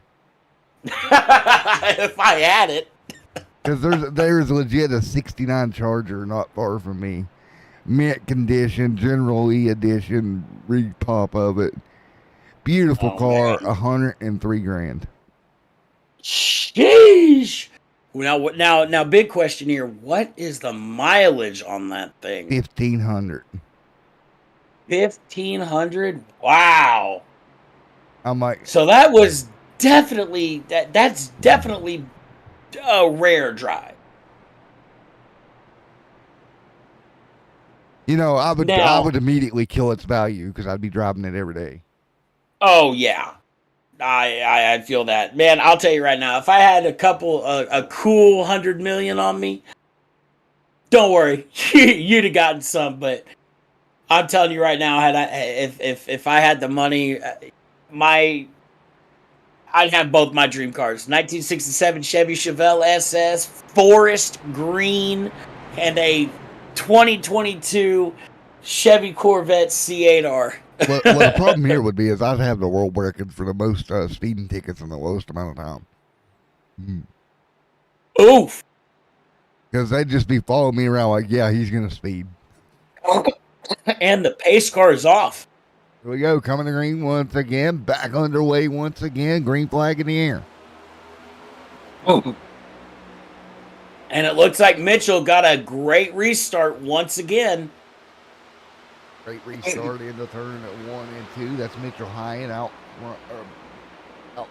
If I had it. Because there's legit a 69 Charger not far from me. Mint condition, General E edition, repop of it. Beautiful Oh car, man. 103 grand. Sheesh. Now, big question here. What is the mileage on that thing? 1,500. 1,500. Wow. I'm like, So that was definitely that's definitely a rare drive. I Now, would immediately kill its value because I'd be driving it every day. oh yeah, I feel that, man. I'll tell you right now, if I had a cool 100 million on me, don't worry, you'd have gotten some. But I'm telling you right now, if I had the money, I'd have both my dream cars: 1967 Chevy Chevelle SS, forest green, and a 2022 Chevy Corvette C8R. Well, the problem here would be is I'd have the world record for the most speeding tickets in the lowest amount of time. Oof. Because they'd just be following me around like, yeah, he's going to speed. And the pace car is off. Here we go, coming to green once again, back underway once again, green flag in the air. And it looks like Mitchell got a great restart once again. Great restart into turn at 1 and 2. That's Mitchell Hyatt out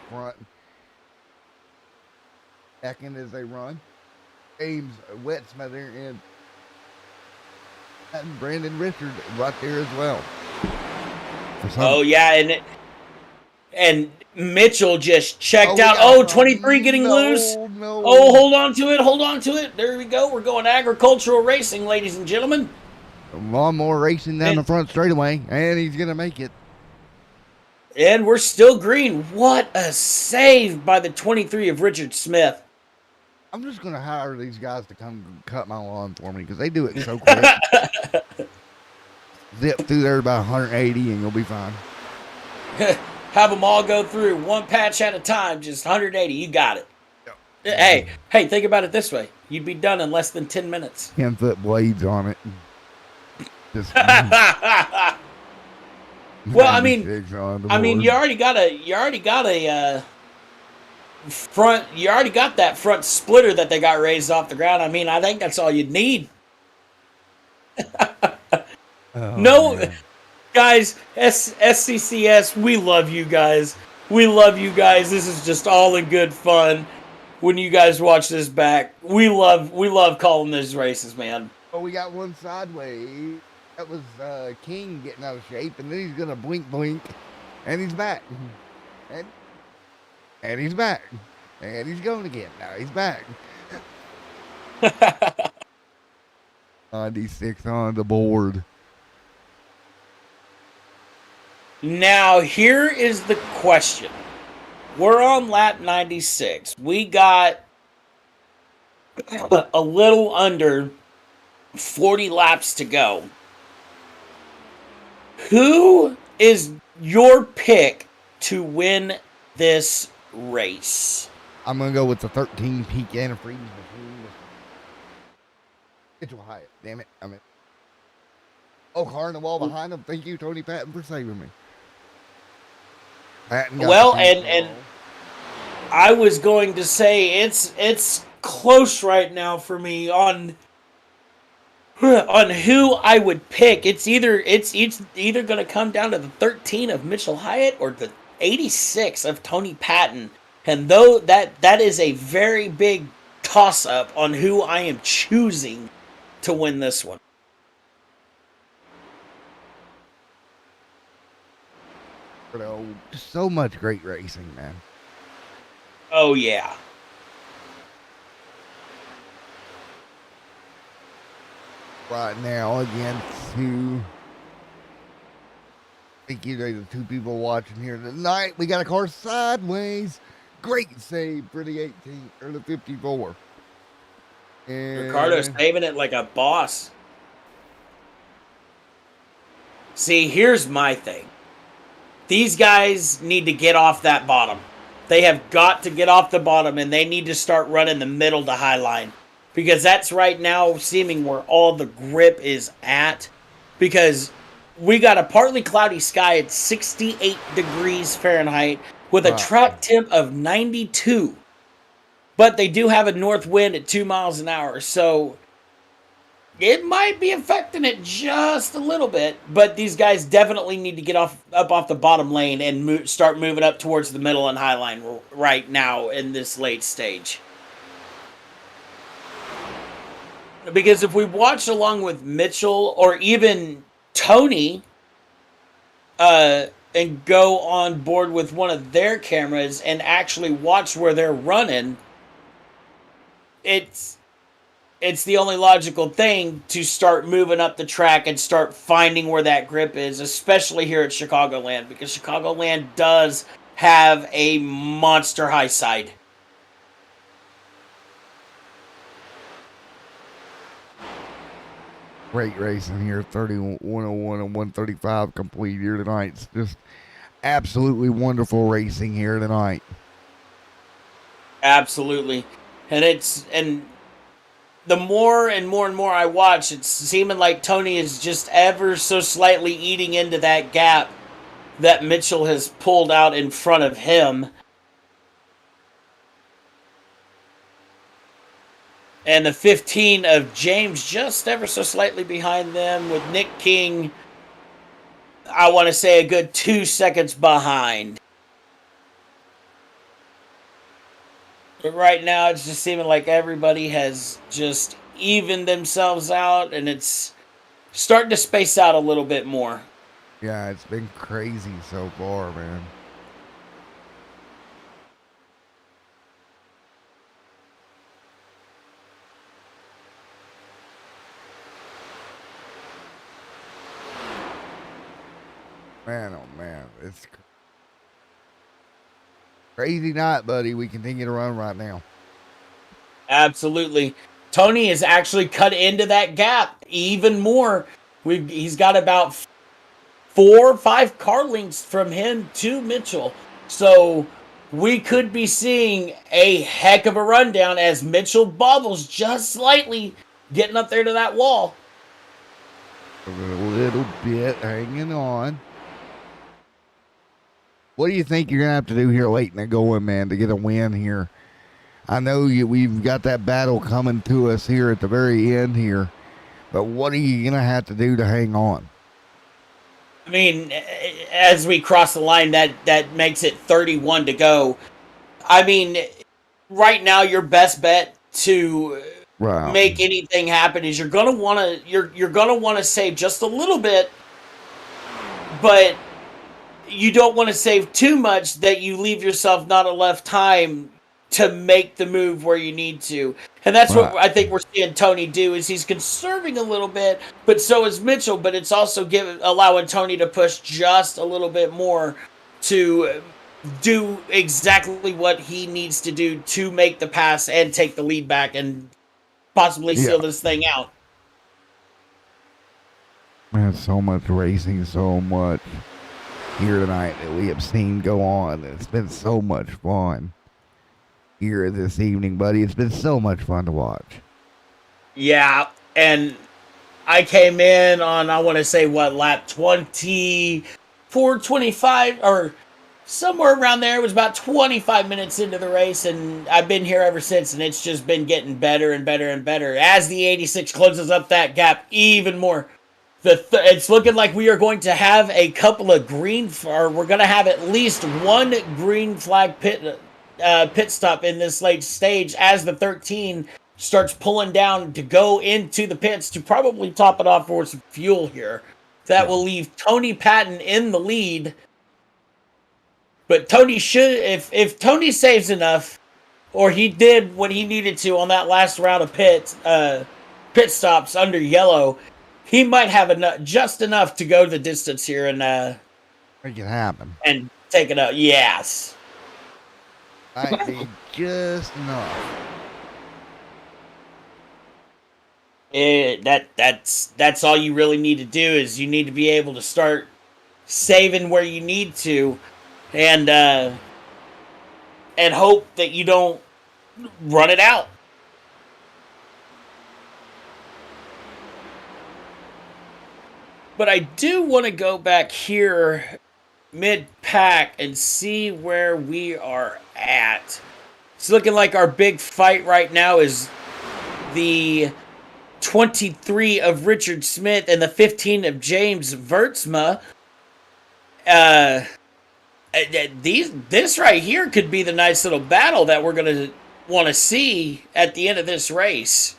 front. Second as they run. James Wetsmother and Brandon Richard right there as well. Oh yeah, and Mitchell just checked out. 23 getting loose. No. Oh, hold on to it. There we go. We're going agricultural racing, ladies and gentlemen. Lawnmower racing down the front straightaway, and he's going to make it. And we're still green. What a save by the 23 of Richard Smith. I'm just going to hire these guys to come cut my lawn for me because they do it so quick. Zip through there about 180 and you'll be fine. Have them all go through one patch at a time, just 180. You got it. Yep. Hey, think about it this way. You'd be done in less than 10 minutes. 10-foot blades on it. Just well, I mean, you already got a front. You already got that front splitter that they got raised off the ground. I mean, I think that's all you'd need. Man. Guys, SCCS, we love you guys. We love you guys. This is just all in good fun. When you guys watch this back, we love calling these races, man. Oh, we got one sideways. That was King getting out of shape, and then he's gonna blink, and he's back, and he's back, and he's going again. Now he's back. 96 on the board. Now, here is the question. We're on lap 96. We got a little under 40 laps to go. Who is your pick to win this race? I'm going to go with the 13 peak antifreeze machine. Mitchell Hyatt. Damn it. Car in the wall behind him. Thank you, Tony Patton, for saving me. Well, and I was going to say it's close right now for me on who I would pick. It's either going to come down to the 13 of Mitchell Hyatt or the 86 of Tony Patton. And though that is a very big toss up on who I am choosing to win this one. So much great racing, man. Oh, yeah. Right now, against thank you to the two people watching here tonight. We got a car sideways. Great save for the 18 or the 54. Ricardo saving it like a boss. See, here's my thing. These guys need to get off that bottom. They have got to get off the bottom, and they need to start running the middle to high line. Because that's right now seeming where all the grip is at. Because we got a partly cloudy sky at 68 degrees Fahrenheit with a track temp of 92. But they do have a north wind at 2 miles an hour, so it might be affecting it just a little bit. But these guys definitely need to get up off the bottom lane and start moving up towards the middle and high line right now in this late stage. Because if we watch along with Mitchell or even Tony and go on board with one of their cameras and actually watch where they're running, it's the only logical thing to start moving up the track and start finding where that grip is, especially here at Chicagoland, because Chicagoland does have a monster high side. Great racing here, 3101 and 135 complete here tonight. It's just absolutely wonderful racing here tonight. Absolutely. And the more and more and more I watch, it's seeming like Tony is just ever so slightly eating into that gap that Mitchell has pulled out in front of him. And the 15 of James just ever so slightly behind them, with Nick King, I want to say, a good 2 seconds behind. But right now, it's just seeming like everybody has just evened themselves out, and it's starting to space out a little bit more. Yeah, it's been crazy so far, man. Man, oh man, it's crazy night, buddy. We continue to run right now. Absolutely. Tony has actually cut into that gap even more. He's got about 4 or 5 car lengths from him to Mitchell. So we could be seeing a heck of a rundown as Mitchell bobbles just slightly, getting up there to that wall. A little bit hanging on. What do you think you're gonna have to do here late in the going, man, to get a win here? I know we've got that battle coming to us here at the very end here, but what are you gonna have to do to hang on? I mean, as we cross the line, that makes it 31 to go. I mean, right now your best bet to make anything happen is you're gonna want to save just a little bit, but you don't want to save too much that you leave yourself not enough time to make the move where you need to. And that's what I think we're seeing Tony do, is he's conserving a little bit, but so is Mitchell, but it's also allowing Tony to push just a little bit more to do exactly what he needs to do to make the pass and take the lead back and possibly seal this thing out. Man, so much racing, so much here tonight that we have seen go on. It's been so much fun here this evening, buddy. It's been so much fun to watch. Yeah, and I came in on, I want to say, lap 24, 25, or somewhere around there. It was about 25 minutes into the race, and I've been here ever since, and it's just been getting better and better and better as the 86 closes up that gap even more. It's looking like we are going to have a couple of we're going to have at least one green flag pit stop in this late stage as the 13 starts pulling down to go into the pits to probably top it off for some fuel here. That will leave Tony Patton in the lead. But Tony should, if Tony saves enough, or he did what he needed to on that last round of pit stops under yellow, he might have just enough to go the distance here and make it happen and take it out. Yes, might be just enough. That's all you really need to do is you need to be able to start saving where you need to, and hope that you don't run it out. But I do want to go back here mid-pack and see where we are at. It's looking like our big fight right now is the 23 of Richard Smith and the 15 of James Vertsma. This right here could be the nice little battle that we're going to want to see at the end of this race.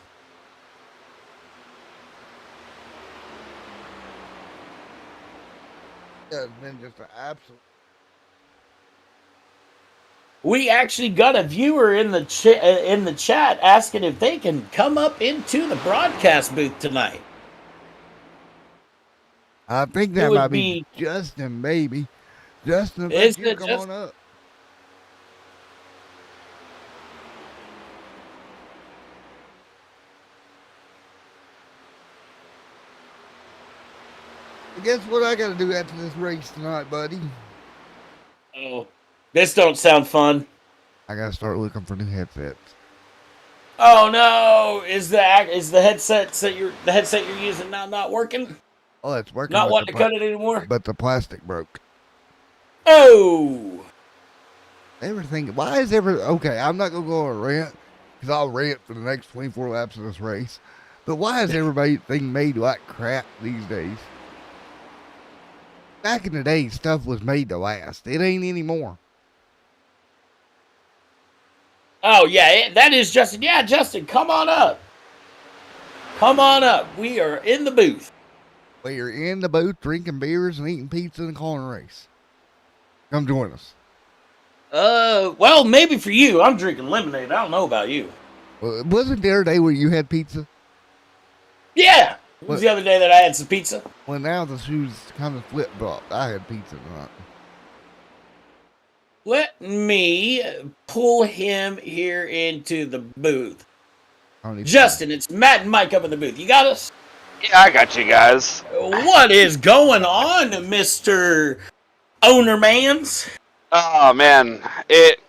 It's been just an absolute. We actually got a viewer in the chat asking if they can come up into the broadcast booth tonight. I think that might be Justin, maybe. Justin, if you come on up. Guess what I got to do after this race tonight, buddy? Oh, this don't sound fun. I got to start looking for new headsets. Oh no! Is the headset you're using now not working? Oh, it's working. Not wanting to cut it anymore. But the plastic broke. Oh. Everything. Why is okay? I'm not gonna go on a rant because I'll rant for the next 24 laps of this race. But why is everything made like crap these days? Back in the day, stuff was made to last. It ain't anymore. Oh, yeah, that is Justin. Yeah, Justin, come on up. Come on up. We are in the booth. We are in the booth drinking beers and eating pizza and calling a race. Come join us. Well, maybe for you. I'm drinking lemonade. I don't know about you. Well, wasn't there a day where you had pizza? Yeah. It was the other day that I had some pizza. Well, now the shoes kind of flip-flopped. I had pizza tonight. Let me pull him here into the booth. Justin, it's Matt and Mike up in the booth. You got us? Yeah, I got you guys. What is going on, Mr. Owner Mans? Oh, man. It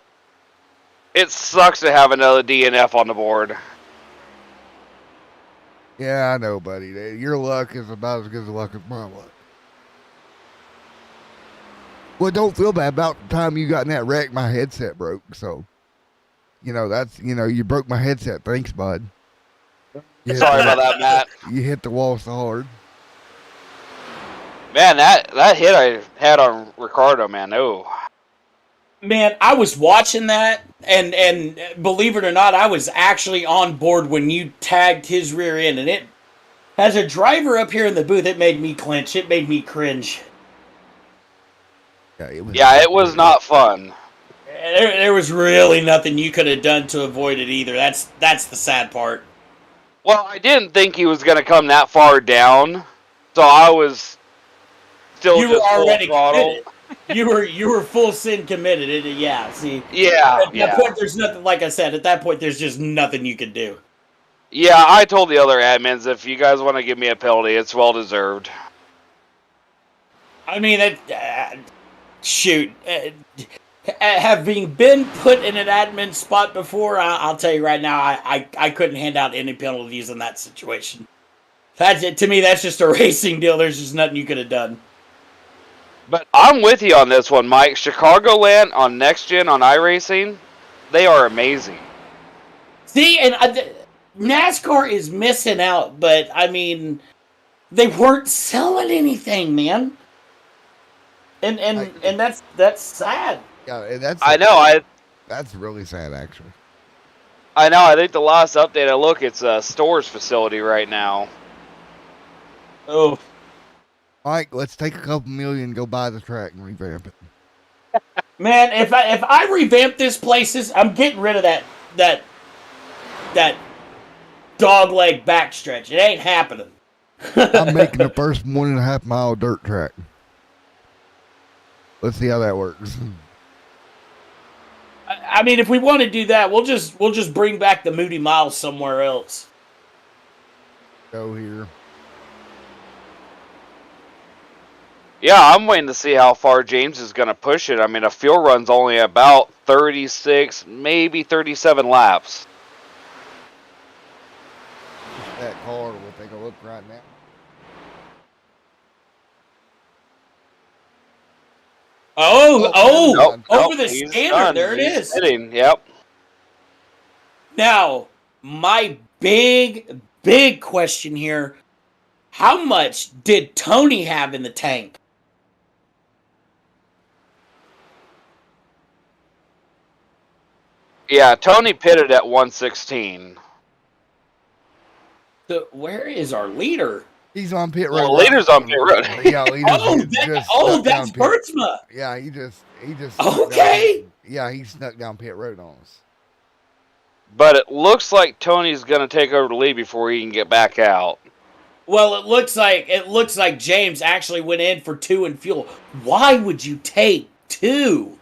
sucks to have another DNF on the board. Yeah, I know, buddy. Your luck is about as good as luck as my luck. Well, don't feel bad about the time you got in that wreck. My headset broke, so you broke my headset. Thanks, bud. Sorry about that, Matt. You hit the wall so hard. Man, that hit I had on Ricardo, man. Oh. Man, I was watching that, and believe it or not, I was actually on board when you tagged his rear end, and it, as a driver up here in the booth, it made me clench. It made me cringe. Yeah, it was not fun. There was really nothing you could have done to avoid it either. That's the sad part. Well, I didn't think he was going to come that far down, so I was still you just were already full throttle. committed. You were full sin committed. Yeah, see. Yeah, At that point, there's nothing. Like I said, at that point, there's just nothing you can do. Yeah, I told the other admins if you guys want to give me a penalty, it's well deserved. I mean, shoot. Having been put in an admin spot before, I'll tell you right now, I couldn't hand out any penalties in that situation. To me, that's just a racing deal. There's just nothing you could have done. But I'm with you on this one, Mike. Chicagoland on Next Gen on iRacing, they are amazing. See, and NASCAR is missing out, but I mean, they weren't selling anything, man. And that's sad. Yeah, that's really sad, actually. I know. I think the last update I look, it's a stores facility right now. Oh. Mike, let's take a couple million and go buy the track and revamp it. Man, if I revamp this places, I'm getting rid of that dog leg backstretch. It ain't happening. I'm making the first 1.5 mile dirt track. Let's see how that works. I mean, if we want to do that, we'll just bring back the Moody Miles somewhere else. go here. Yeah, I'm waiting to see how far James is going to push it. I mean, a fuel run's only about 36, maybe 37 laps. That car, we'll take a look right now. Over the scanner. There it is. Sitting. Yep. Now, my big question here: how much did Tony have in the tank? Yeah, Tony pitted at 116. So where is our leader? He's on pit road. Well, the leader's on pit road. Yeah, that's Bertzma. Yeah, he just. Okay. He snuck down pit road on us. But it looks like Tony's going to take over the lead before he can get back out. Well, it looks like James actually went in for 2 in fuel. Why would you take 2?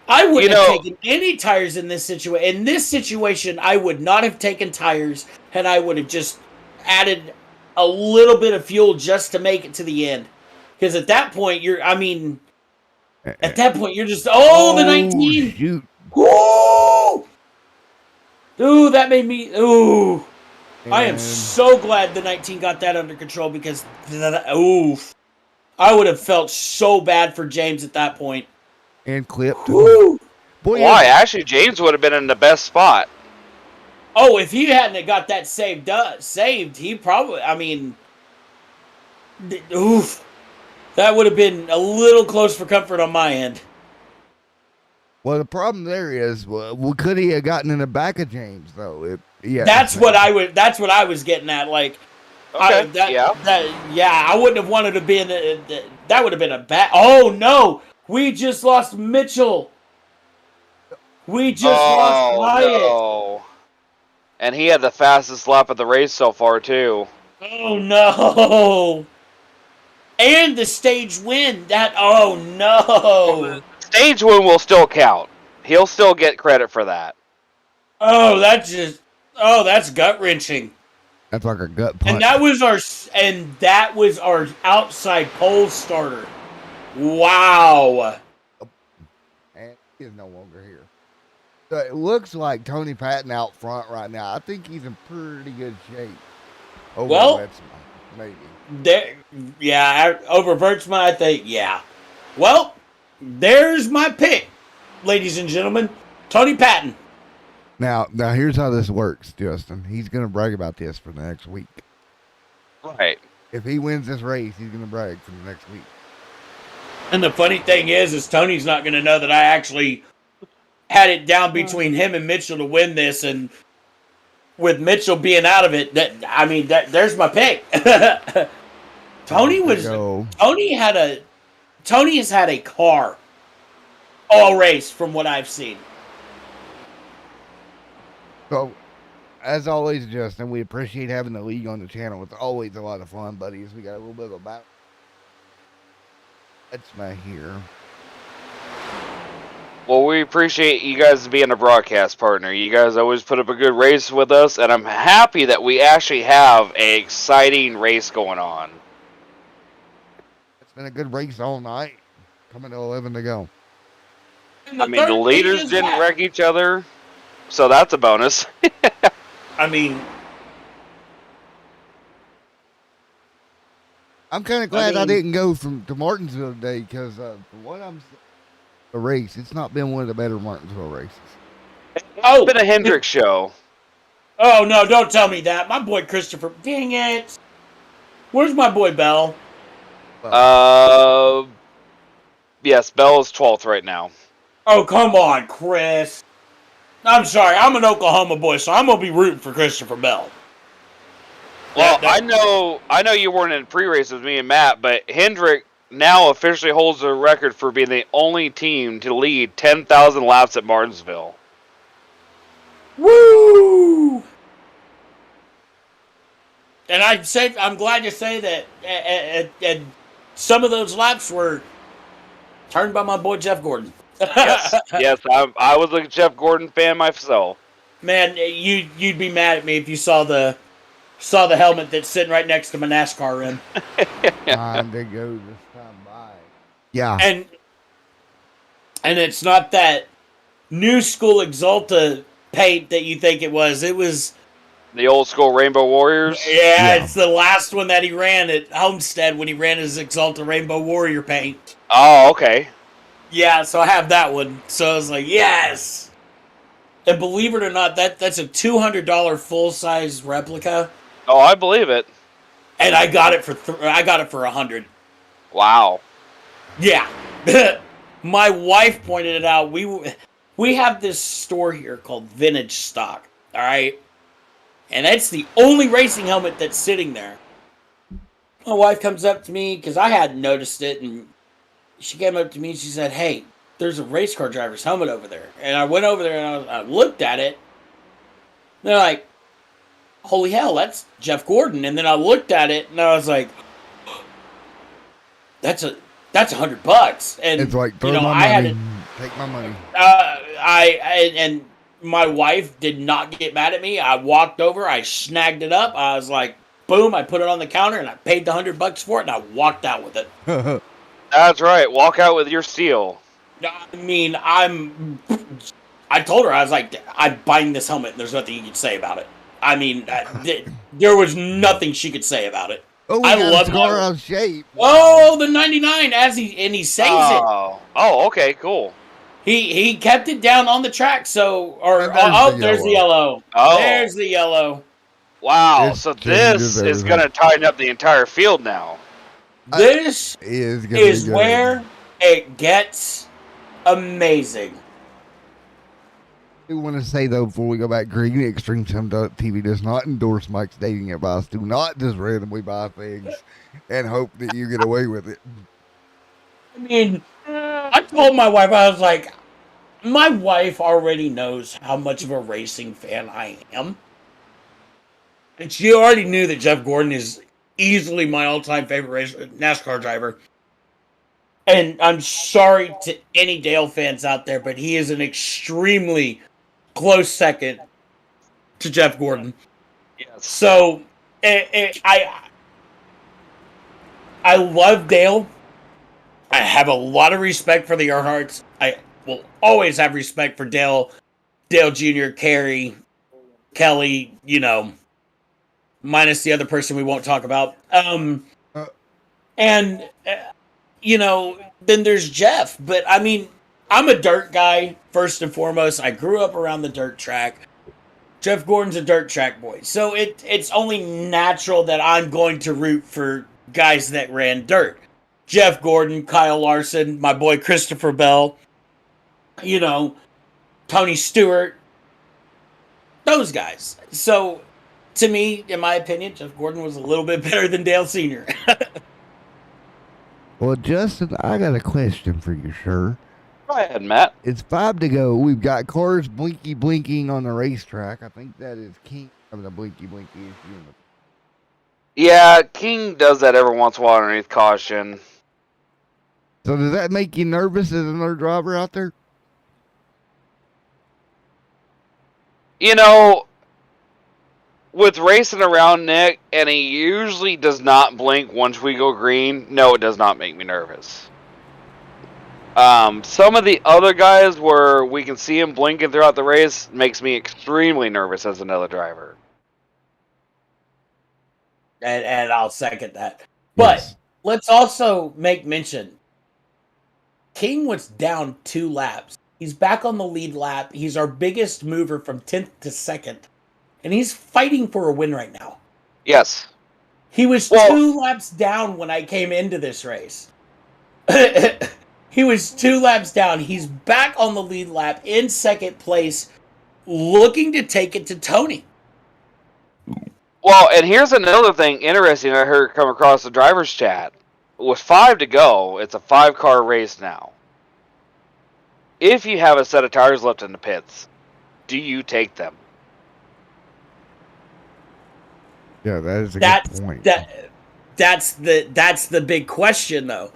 I wouldn't have taken any tires in this situation. In this situation, I would not have taken tires, and I would have just added a little bit of fuel just to make it to the end. Because at that point, you're just, the 19. Shoot. Woo! Ooh, that made me, ooh. I am so glad the 19 got that under control because, I would have felt so bad for James at that point. And clipped. Woo! Boy, why? Actually, James would have been in the best spot. Oh, if he hadn't got that saved, he probably, that would have been a little close for comfort on my end. Well, the problem there is, could he have gotten in the back of James though? That's what I was getting at. Like, okay, I wouldn't have wanted to be in that would have been a bad. Oh no, we just lost Mitchell. We just lost Wyatt. No. And he had the fastest lap of the race so far too. Oh no. And the stage win. Oh no. Stage win will still count. He'll still get credit for that. Oh, that's gut wrenching. That's like a gut punch. And that was our outside pole starter. Wow. And he is no longer here. So it looks like Tony Patton out front right now. I think he's in pretty good shape. Over Bertzma, maybe. Over Bertzma, I think, yeah. Well, there's my pick, ladies and gentlemen. Tony Patton. Now here's how this works, Justin. He's going to brag about this for the next week. Right. If he wins this race, he's going to brag for the next week. And the funny thing is Tony's not going to know that I actually had it down between him and Mitchell to win this, and with Mitchell being out of it, there's my pick. Tony has had a car all race from what I've seen. So, as always, Justin, we appreciate having the league on the channel. It's always a lot of fun, buddies. We got a little bit of a battle. That's my here. Well, we appreciate you guys being a broadcast partner. You guys always put up a good race with us, and I'm happy that we actually have an exciting race going on. It's been a good race all night. Coming to 11 to go. The leaders didn't wreck each other, so that's a bonus. I'm kind of glad I didn't go to Martinsville today because from what I'm saying, the race, it's not been one of the better Martinsville races. It's been a Hendrick show. Oh, no, don't tell me that. My boy Christopher, dang it. Where's my boy Bell? Yes, Bell is 12th right now. Oh, come on, Chris. I'm sorry, I'm an Oklahoma boy, so I'm going to be rooting for Christopher Bell. Well, I know you weren't in pre-race with me and Matt, but Hendrick now officially holds the record for being the only team to lead 10,000 laps at Martinsville. Woo! And I'm glad to say that and some of those laps were turned by my boy Jeff Gordon. Yes, I was a Jeff Gordon fan myself. Man, you'd be mad at me if you saw the saw the helmet that's sitting right next to my NASCAR rim. Time to go this time by. Yeah. And it's not that new school Exalta paint that you think it was. It was The old school Rainbow Warriors. yeah, it's the last one that he ran at Homestead when he ran his Exalta Rainbow Warrior paint. Oh, okay. Yeah, so I have that one. So I was like, yes. And believe it or not, that's a $200 full size replica, Oh, I believe it. and I got it for $100. Wow. Yeah, my wife pointed it out. We have this store here called Vintage Stock. All right, and that's the only racing helmet that's sitting there. My wife comes up to me because I hadn't noticed it, and she came up to me and she said, "Hey, there's a race car driver's helmet over there." And I went over there and I looked at it. They're like, "Holy hell, that's Jeff Gordon." And then I looked at it and I was like, "That's $100." And It's like, throw you know, my I had money. it. Take my money. And my wife did not get mad at me. I walked over, I snagged it up. I was like, boom! I put it on the counter and I paid the $100 for it, and I walked out with it. That's right. Walk out with your steel. I mean, I told her, I was like, I'm buying this helmet, and there's nothing you can say about it. I mean, there was nothing she could say about it. Oh, we I got love a scar out of shape. Oh, the 99, he saves it. Oh, okay, cool. He kept it down on the track, so there's the yellow. Oh. There's the yellow. Wow, This so changes this is everything. going to tighten up the entire field now. This Is where it gets amazing. I do want to say, though, before we go back, Green, extremesimtv does not endorse Mike's dating advice. Do not just randomly buy things and hope that you get away with it. I mean, I told my wife, I was like, my wife already knows how much of a racing fan I am. And she already knew that Jeff Gordon is easily my all-time favorite NASCAR driver. And I'm sorry to any Dale fans out there, but he is an extremely close second to Jeff Gordon. Yes. So, I love Dale. I have a lot of respect for the Earharts. I will always have respect for Dale Jr., Kerry, Kelly, minus the other person we won't talk about. And, then there's Jeff. But, I mean, I'm a dirt guy, first and foremost. I grew up around the dirt track. Jeff Gordon's a dirt track boy. So it's only natural that I'm going to root for guys that ran dirt. Jeff Gordon, Kyle Larson, my boy Christopher Bell, Tony Stewart, those guys. So, to me, in my opinion, Jeff Gordon was a little bit better than Dale Sr. Well, Justin, I got a question for you, sir. Go ahead, Matt. It's 5 to go. We've got cars blinking on the racetrack. I think that is King of the blinky issue. Yeah, King does that every once in a while underneath caution. So does that make you nervous as another driver out there? With racing around Nick, and he usually does not blink once we go green, no, it does not make me nervous. Some of the other guys where we can see him blinking throughout the race makes me extremely nervous as another driver. And I'll second that. But Yes. let's also make mention, King was down 2 laps. He's back on the lead lap. He's our biggest mover from 10th to 2nd. And he's fighting for a win right now. Yes. He was 2 laps down when I came into this race. He was 2 laps down. He's back on the lead lap in 2nd place, looking to take it to Tony. Well, and here's another thing interesting I heard come across the driver's chat. With 5 to go, it's a 5-car race now. If you have a set of tires left in the pits, do you take them? Yeah, that is a good point. That's the big question, though.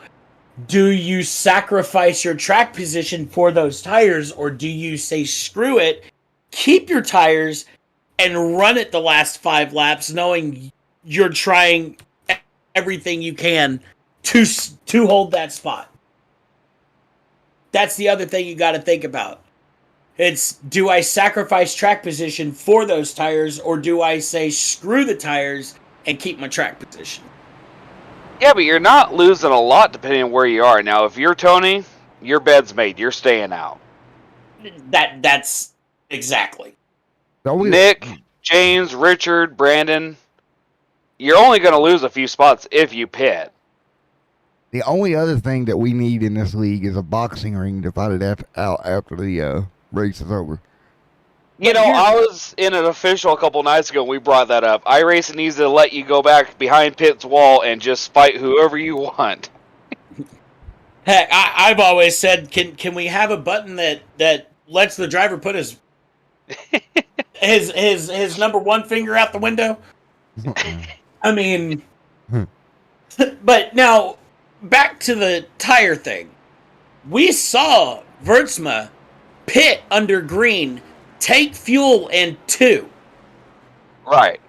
Do you sacrifice your track position for those tires, or do you say screw it, keep your tires, and run it the last 5 laps, knowing you're trying everything you can to hold that spot. That's the other thing you got to think about. It's, do I sacrifice track position for those tires, or do I say screw the tires and keep my track position? Yeah, but you're not losing a lot depending on where you are. Now, if you're Tony, your bed's made. You're staying out. That's exactly. Nick, James, Richard, Brandon, you're only going to lose a few spots if you pit. The only other thing that we need in this league is a boxing ring to fight it out after the race is over. You know, I was in an official a couple nights ago, and we brought that up. iRacing needs to let you go back behind pit's wall and just fight whoever you want. Heck, I've always said, can we have a button that lets the driver put his his number 1 finger out the window? I mean, but now back to the tire thing. We saw Vertsma pit under green, take fuel in 2. Right.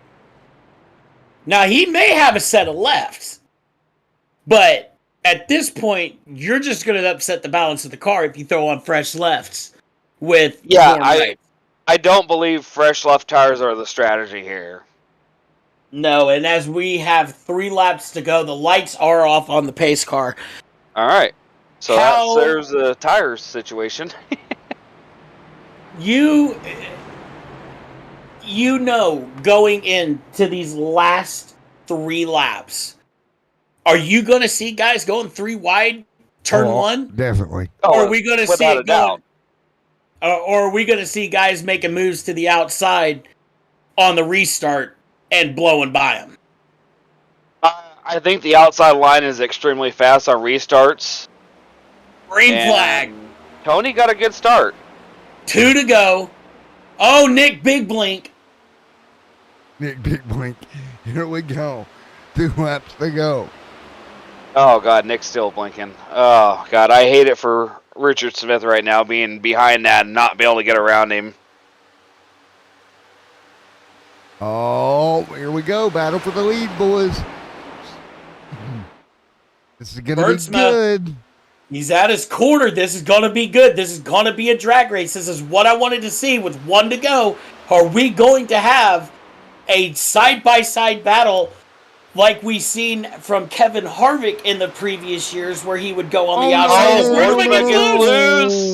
Now he may have a set of lefts, but at this point, you're just going to upset the balance of the car if you throw on fresh lefts with warm right. I don't believe fresh left tires are the strategy here. No, and as we have 3 laps to go, the lights are off on the pace car. All right. So there's the tires situation. You know, going into these last 3 laps, are you going to see guys going 3 wide, turn 1? Definitely. Or are we going to see it going? Or are we going to see guys making moves to the outside on the restart and blowing by them? I think the outside line is extremely fast on restarts. Green flag. Tony got a good start. 2 to go. Oh, Nick Big Blink. Nick Big Blink. Here we go. 2 laps to go. Oh, God, Nick's still blinking. Oh, God, I hate it for Richard Smith right now, being behind that and not be able to get around him. Oh, here we go. Battle for the lead, boys. This is going to be good. He's at his corner. This is going to be good. This is going to be a drag race. This is what I wanted to see with 1 to go. Are we going to have a side-by-side battle like we seen from Kevin Harvick in the previous years, where he would go on the outside?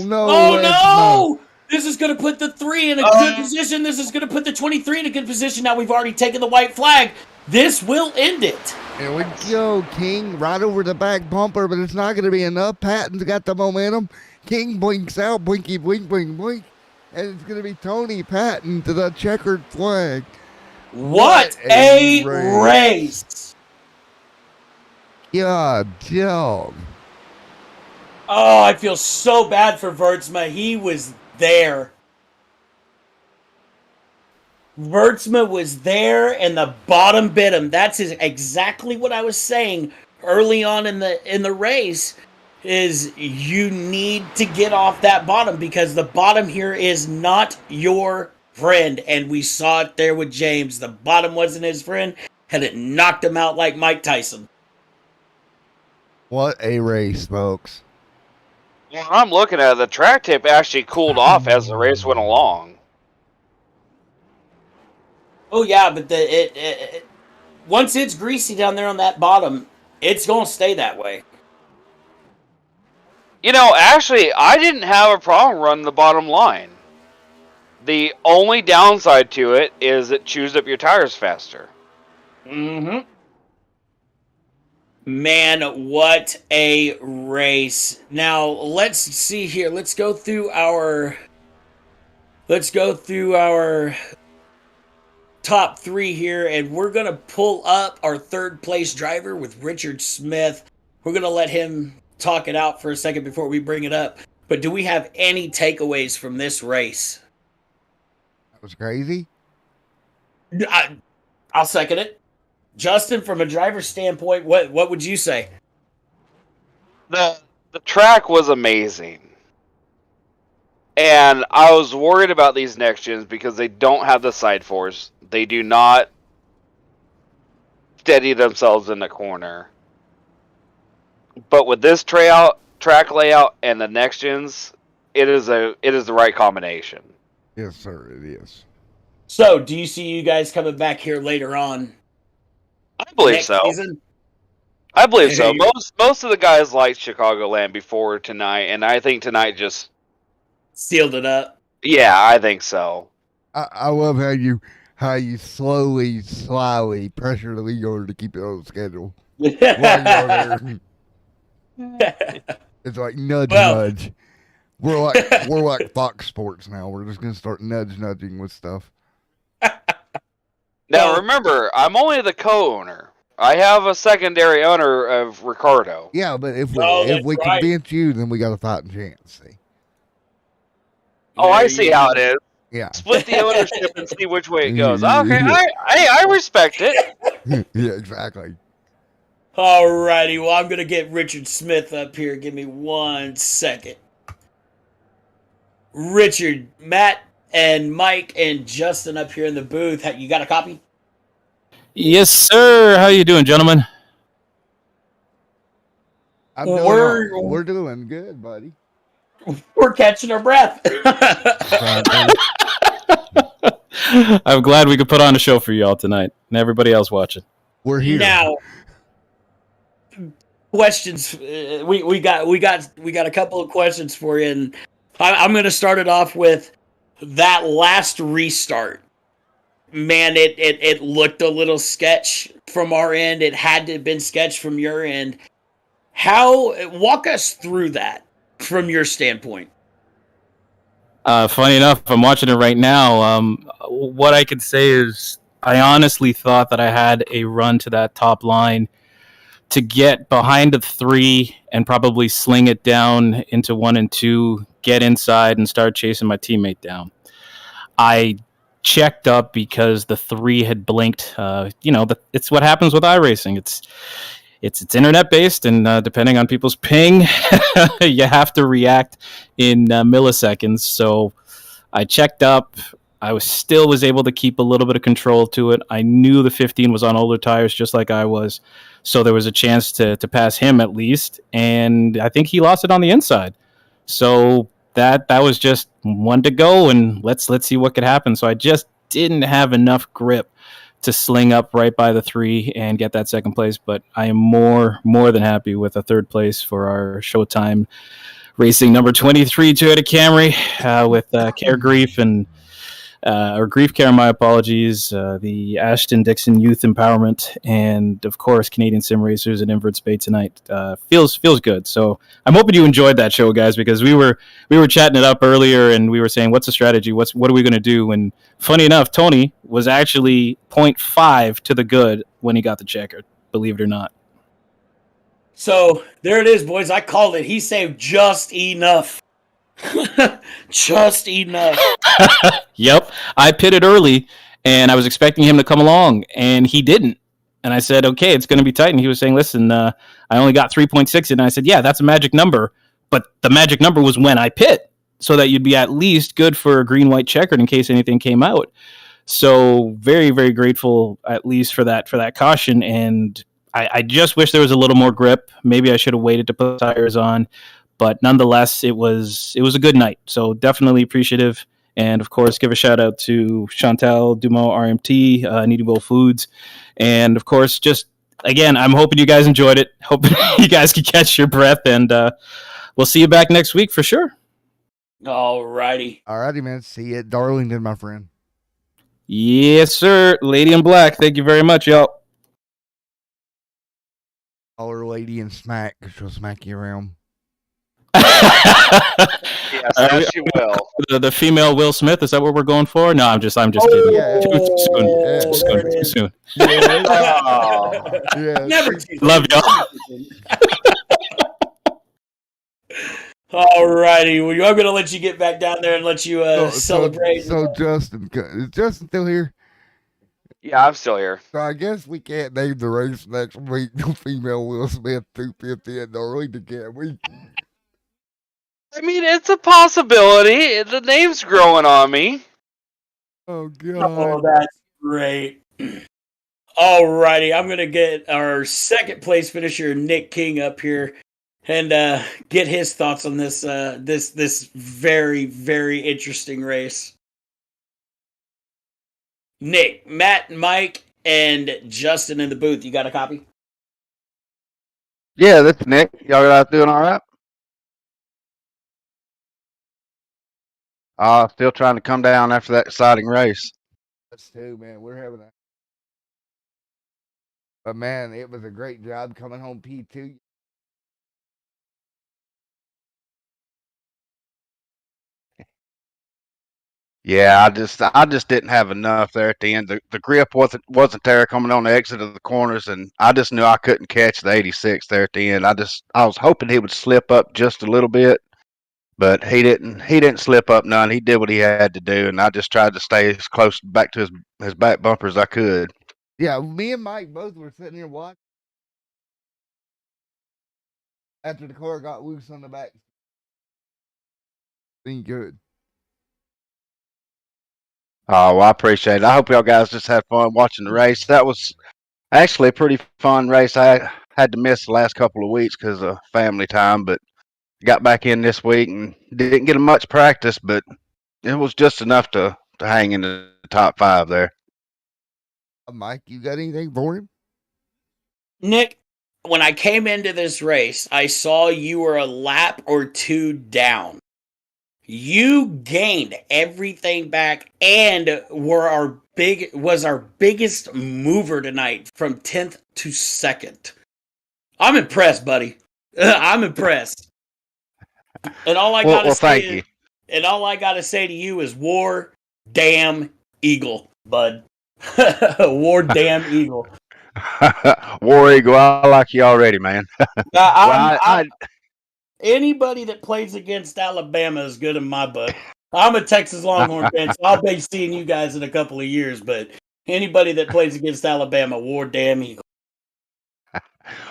No, no! This is going to put the 3 in a good position. This is going to put the 23 in a good position. Now we've already taken the white flag. This will end it. Here we go. King right over the back bumper, but it's not going to be enough. Patton's got the momentum. King blinks out. Blinky, blink, blink, blink. And it's going to be Tony Patton to the checkered flag. What a race. God, dog. Oh, I feel so bad for Vertsma. He was there. Vertsma was there, and the bottom bit him. That's exactly what I was saying early on in the race. Is you need to get off that bottom, because the bottom here is not your friend, and we saw it there with James. The bottom wasn't his friend, and it knocked him out like Mike Tyson. What a race, folks. Well, I'm looking at it, the track tape actually cooled off as the race went along. Oh yeah, but once it's greasy down there on that bottom, it's going to stay that way. You know, actually, I didn't have a problem running the bottom line. The only downside to it is it chews up your tires faster. Mm-hmm. Man, what a race. Now, let's see here. Let's go through our top 3 here, and we're going to pull up our 3rd place driver with Richard Smith. We're going to let him talk it out for a second before we bring it up. But do we have any takeaways from this race? That was crazy. I'll second it. Justin, from a driver's standpoint, what would you say? The track was amazing. And I was worried about these next gens because they don't have the side force. They do not steady themselves in the corner. But with this track layout and the next gens, it is the right combination. Yes, sir, it is. So, do you see you guys coming back here later on? I believe next so. Season? I believe so. Most of the guys liked Chicagoland before tonight, and I think tonight just sealed it up. Yeah, I think so. I love how you slyly pressure the league order to keep it on schedule. While you're there. It's like nudge. We're like Fox Sports now. We're just gonna start nudging with stuff. Now remember, I'm only the co-owner. I have a secondary owner of Ricardo. Yeah, but if we convince you, then we got a fighting chance. See? Oh, I see how it is. Yeah. Split the ownership and see which way it goes. Okay, I respect it. Yeah, exactly. Alrighty, well, I'm going to get Richard Smith up here. Give me 1 second. Richard, Matt, and Mike, and Justin up here in the booth. You got a copy? Yes, sir. How you doing, gentlemen? We're doing good, buddy. We're catching our breath. I'm glad we could put on a show for you all tonight and everybody else watching. We're here now. Questions. We got a couple of questions for you, and I'm going to start it off with that last restart. Man, it looked a little sketch from our end. It had to have been sketch from your end. Walk us through that from your standpoint. Funny enough, I'm watching it right now. What I could say is I honestly thought that I had a run to that top line to get behind a 3 and probably sling it down into 1 and 2, get inside and start chasing my teammate down. I checked up because the 3 had blinked. It's what happens with iRacing. It's internet based, and depending on people's ping, you have to react in milliseconds. So I checked up. I was able to keep a little bit of control to it. I knew the 15 was on older tires, just like I was. So there was a chance to pass him at least, and I think he lost it on the inside. So that was just 1 to go, and let's see what could happen. So I just didn't have enough grip to sling up right by the 3 and get that second place, but I am more than happy with a 3rd place for our Showtime Racing number 23 Toyota Camry with Care Grief and or Grief Care, my apologies, the Ashton Dixon Youth Empowerment, and of course Canadian Sim Racers at Inverts Bay tonight. Feels good. So I'm hoping you enjoyed that show, guys, because we were chatting it up earlier and we were saying, what's the strategy? What are we going to do? And funny enough, Tony was actually 0.5 to the good when he got the checker, believe it or not. So there it is, boys. I called it. He saved just enough. Just enough. Yep. I pitted early and I was expecting him to come along and he didn't. And I said, okay, it's going to be tight. And he was saying, listen, I only got 3.6. And I said, yeah, that's a magic number. But the magic number was when I pit, so that you'd be at least good for a green-white checkered in case anything came out. So very, very grateful at least for that caution. And I just wish there was a little more grip. Maybe I should have waited to put tires on. But nonetheless, it was a good night. So definitely appreciative. And, of course, give a shout-out to Chantal Dumont, RMT, Needy Bowl Foods. And, of course, just, again, I'm hoping you guys enjoyed it. Hoping you guys can catch your breath. And we'll see you back next week for sure. Alrighty, man. See you at Darlington, my friend. Yes, sir. Lady in Black. Thank you very much, y'all. Call her Lady in Smack, because she'll smack you around. Yes, she will. The female Will Smith, is that what we're going for? No, I'm just kidding. Yeah. Too soon. Yeah. Never. Love y'all. Alrighty, well, I'm going to let you get back down there and let you celebrate. So Justin, is Justin still here? Yeah, I'm still here. So I guess we can't name the race next week the female Will Smith 250 at Darlington, can we? I mean, it's a possibility. The name's growing on me. Oh Oh, God. that's great. Alrighty, I'm gonna get our second place finisher, Nick King, up here and get his thoughts on this very, very interesting race. Nick, Matt, Mike, and Justin in the booth. You got a copy? Yeah, this is Nick. Y'all guys doing all right? Still trying to come down after that exciting race. Us too, man. We're having a. But man, it was a great job coming home P2. Yeah, I just didn't have enough there at the end. The grip wasn't there coming on the exit of the corners, and I just knew I couldn't catch the 86 there at the end. I was hoping he would slip up just a little bit, but he didn't slip up none. He did what he had to do, and I just tried to stay as close back to his back bumper as I could. Yeah, me and Mike both were sitting here watching after the car got loose on the back. Been good. Oh, well, I appreciate it. I hope y'all guys just had fun watching the race. That was actually a pretty fun race. I had to miss the last couple of weeks because of family time, but got back in this week and didn't get much practice, but it was just enough to hang in the top 5 there. Mike, you got anything for him? Nick, when I came into this race, I saw you were a lap or two down. You gained everything back and was our biggest mover tonight from 10th to 2nd. I'm impressed, buddy. I'm impressed. And all I gotta say and all I gotta say to you is war damn eagle, bud. War damn eagle. War Eagle, I like you already, man. Anybody that plays against Alabama is good in my book. I'm a Texas Longhorn fan, so I'll be seeing you guys in a couple of years. But anybody that plays against Alabama, war damn eagle.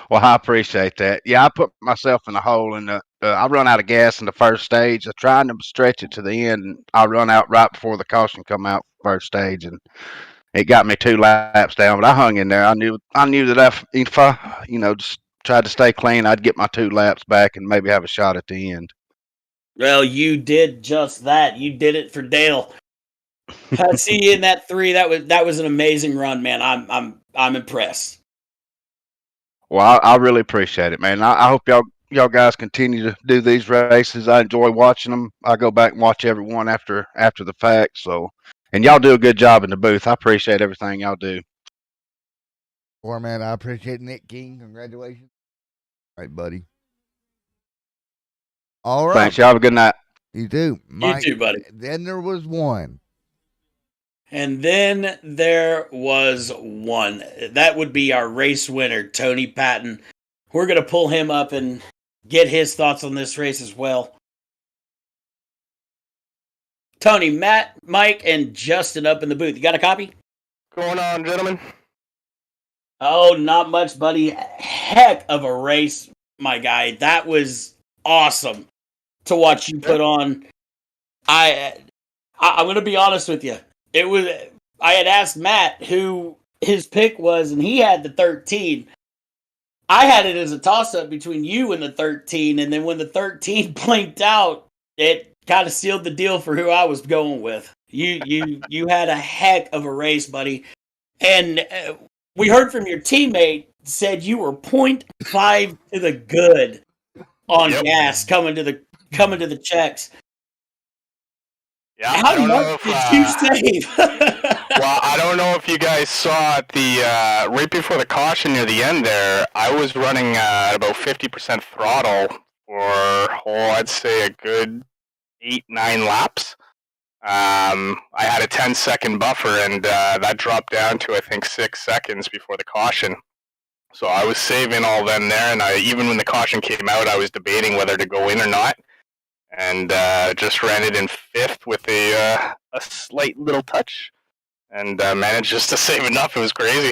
Well, I appreciate that. Yeah, I put myself in a hole, and I run out of gas in the first stage. I tried to stretch it to the end, and I run out right before the caution come out first stage, and it got me 2 laps down. But I hung in there. I knew that if I just tried to stay clean, I'd get my 2 laps back and maybe have a shot at the end. Well, you did just that. You did it for Dale. I see you in that 3. That was an amazing run, man. I'm impressed. Well, I really appreciate it, man. I hope y'all guys continue to do these races. I enjoy watching them. I go back and watch every one after the fact. So, and y'all do a good job in the booth. I appreciate everything y'all do. Well, man, I appreciate Nick King. Congratulations. All right, buddy. All right. Thanks. Y'all have a good night. You too. Mike, you too, buddy. Then there was one. And then there was one. That would be our race winner, Tony Patton. We're going to pull him up and get his thoughts on this race as well. Tony, Matt, Mike, and Justin up in the booth. You got a copy? Going on, gentlemen? Oh, not much, buddy. Heck of a race, my guy. That was awesome to watch you put on. I'm going to be honest with you. I had asked Matt who his pick was, and he had the 13. I had it as a toss-up between you and the 13, and then when the 13 blinked out, it kind of sealed the deal for who I was going with. You had a heck of a race, buddy. And we heard from your teammate said you were 0.5 to the good on gas coming to the checks. Yeah, How much did you save? Well, I don't know if you guys saw it, right before the caution near the end there, I was running at about 50% throttle for, I'd say a good 8-9 laps. I had a 10-second buffer, and that dropped down to, I think, 6 seconds before the caution. So I was saving all them there, and even when the caution came out, I was debating whether to go in or not. And just ran it in 5th with a slight little touch, and managed just to save enough. It was crazy.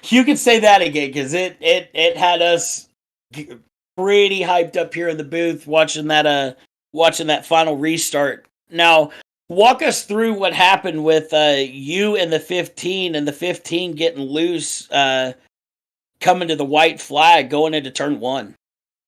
You can say that again, because it had us pretty hyped up here in the booth watching that final restart. Now, walk us through what happened with you and the 15 getting loose, coming to the white flag going into turn 1.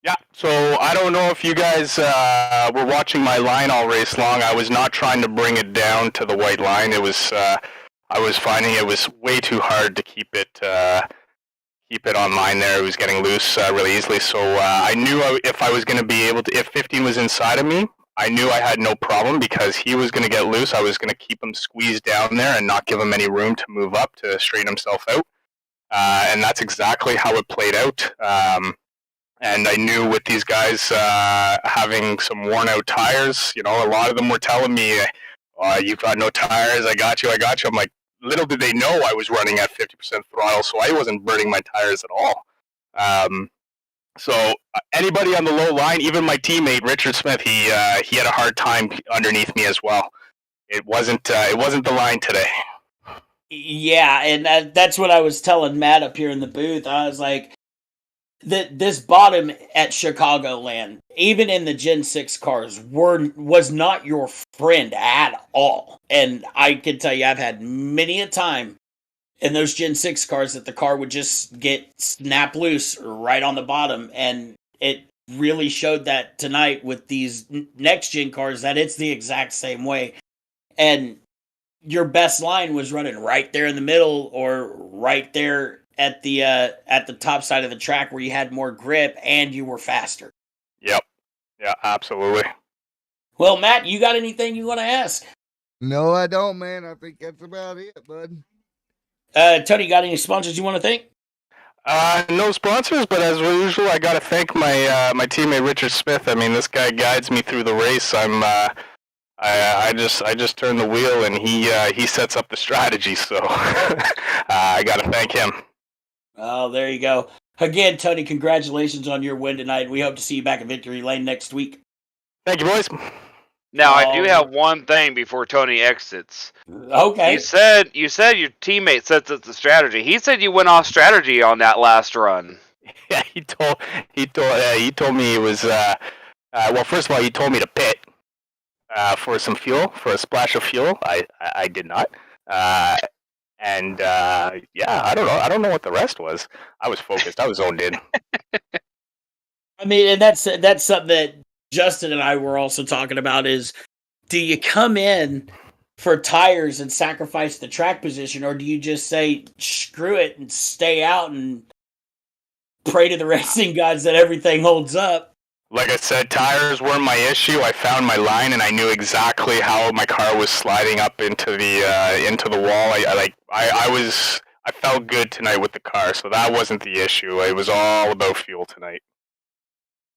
Yeah, so I don't know if you guys were watching my line all race long. I was not trying to bring it down to the white line. It was I was finding it was way too hard to keep it on line there. It was getting loose really easily. So I knew if I was going to be able to, if 15 was inside of me, I knew I had no problem because he was going to get loose. I was going to keep him squeezed down there and not give him any room to move up to straighten himself out. And that's exactly how it played out. And I knew with these guys having some worn out tires, a lot of them were telling me, you've got no tires, I got you. I'm like, little did they know I was running at 50% throttle, so I wasn't burning my tires at all. So anybody on the low line, even my teammate, Richard Smith, he had a hard time underneath me as well. It wasn't the line today. Yeah, and that's what I was telling Matt up here in the booth. I was like, this bottom at Chicagoland, even in the Gen 6 cars, was not your friend at all. And I can tell you, I've had many a time in those Gen 6 cars that the car would just get snap loose right on the bottom. And it really showed that tonight with these next gen cars that it's the exact same way. And your best line was running right there in the middle or right there at the top side of the track where you had more grip and you were faster. Yep. Yeah, absolutely. Well, Matt, you got anything you want to ask? No, I don't, man. I think that's about it, bud. Tony, got any sponsors you want to thank? No sponsors, but as usual, I got to thank my teammate Richard Smith. I mean, this guy guides me through the race. I just turn the wheel and he sets up the strategy. So I got to thank him. Oh, there you go. Again, Tony, congratulations on your win tonight. We hope to see you back at Victory Lane next week. Thank you, boys. Now, I do have one thing before Tony exits. Okay. You said your teammate sets up the strategy. He said you went off strategy on that last run. Yeah, he told me it was well, first of all, he told me to pit for some fuel, for a splash of fuel. I did not. And yeah, I don't know what the rest was. I was focused. I was zoned in. I mean, and that's something that Justin and I were also talking about is, do you come in for tires and sacrifice the track position, or do you just say, screw it and stay out and pray to the racing gods that everything holds up? Like I said, tires weren't my issue. I found my line, and I knew exactly how my car was sliding up into the wall. I felt good tonight with the car, so that wasn't the issue. It was all about fuel tonight.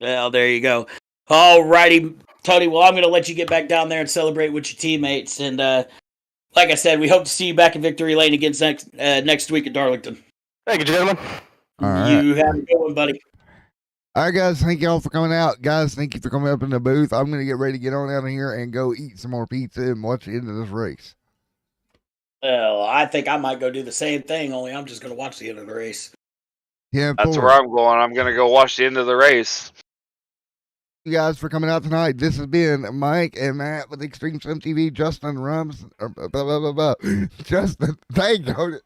Well, there you go. All righty, Tony. Well, I'm going to let you get back down there and celebrate with your teammates. And like I said, we hope to see you back in Victory Lane against next week at Darlington. Thank you, gentlemen. All right. You have a good one, buddy. All right, guys. Thank y'all for coming out. Guys, thank you for coming up in the booth. I'm going to get ready to get on out of here and go eat some more pizza and watch the end of this race. Well, I think I might go do the same thing, only I'm just going to watch the end of the race. Yeah, That's where I'm going. I'm going to go watch the end of the race. You guys for coming out tonight. This has been Mike and Matt with extremesimtv. Justin Rums. Justin, thank you.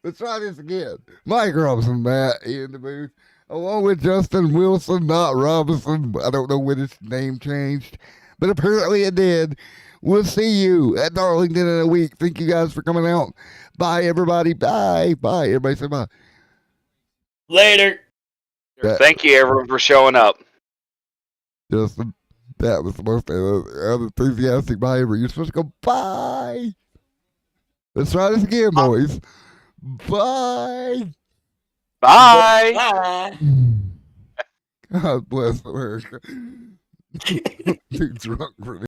Let's try this again. Mike Robinson, Matt in the booth, along with Justin Wilson, not Robinson. I don't know when his name changed, but apparently it did. We'll see you at Darlington in a week. Thank you guys for coming out. Bye, everybody. Bye. Bye. Everybody say bye. Later. Thank you, everyone, for showing up. Justin, that was the most enthusiastic bye ever. You're supposed to go, bye. Let's try this again, boys. Bye. Bye. Bye. God bless America. Too drunk for this.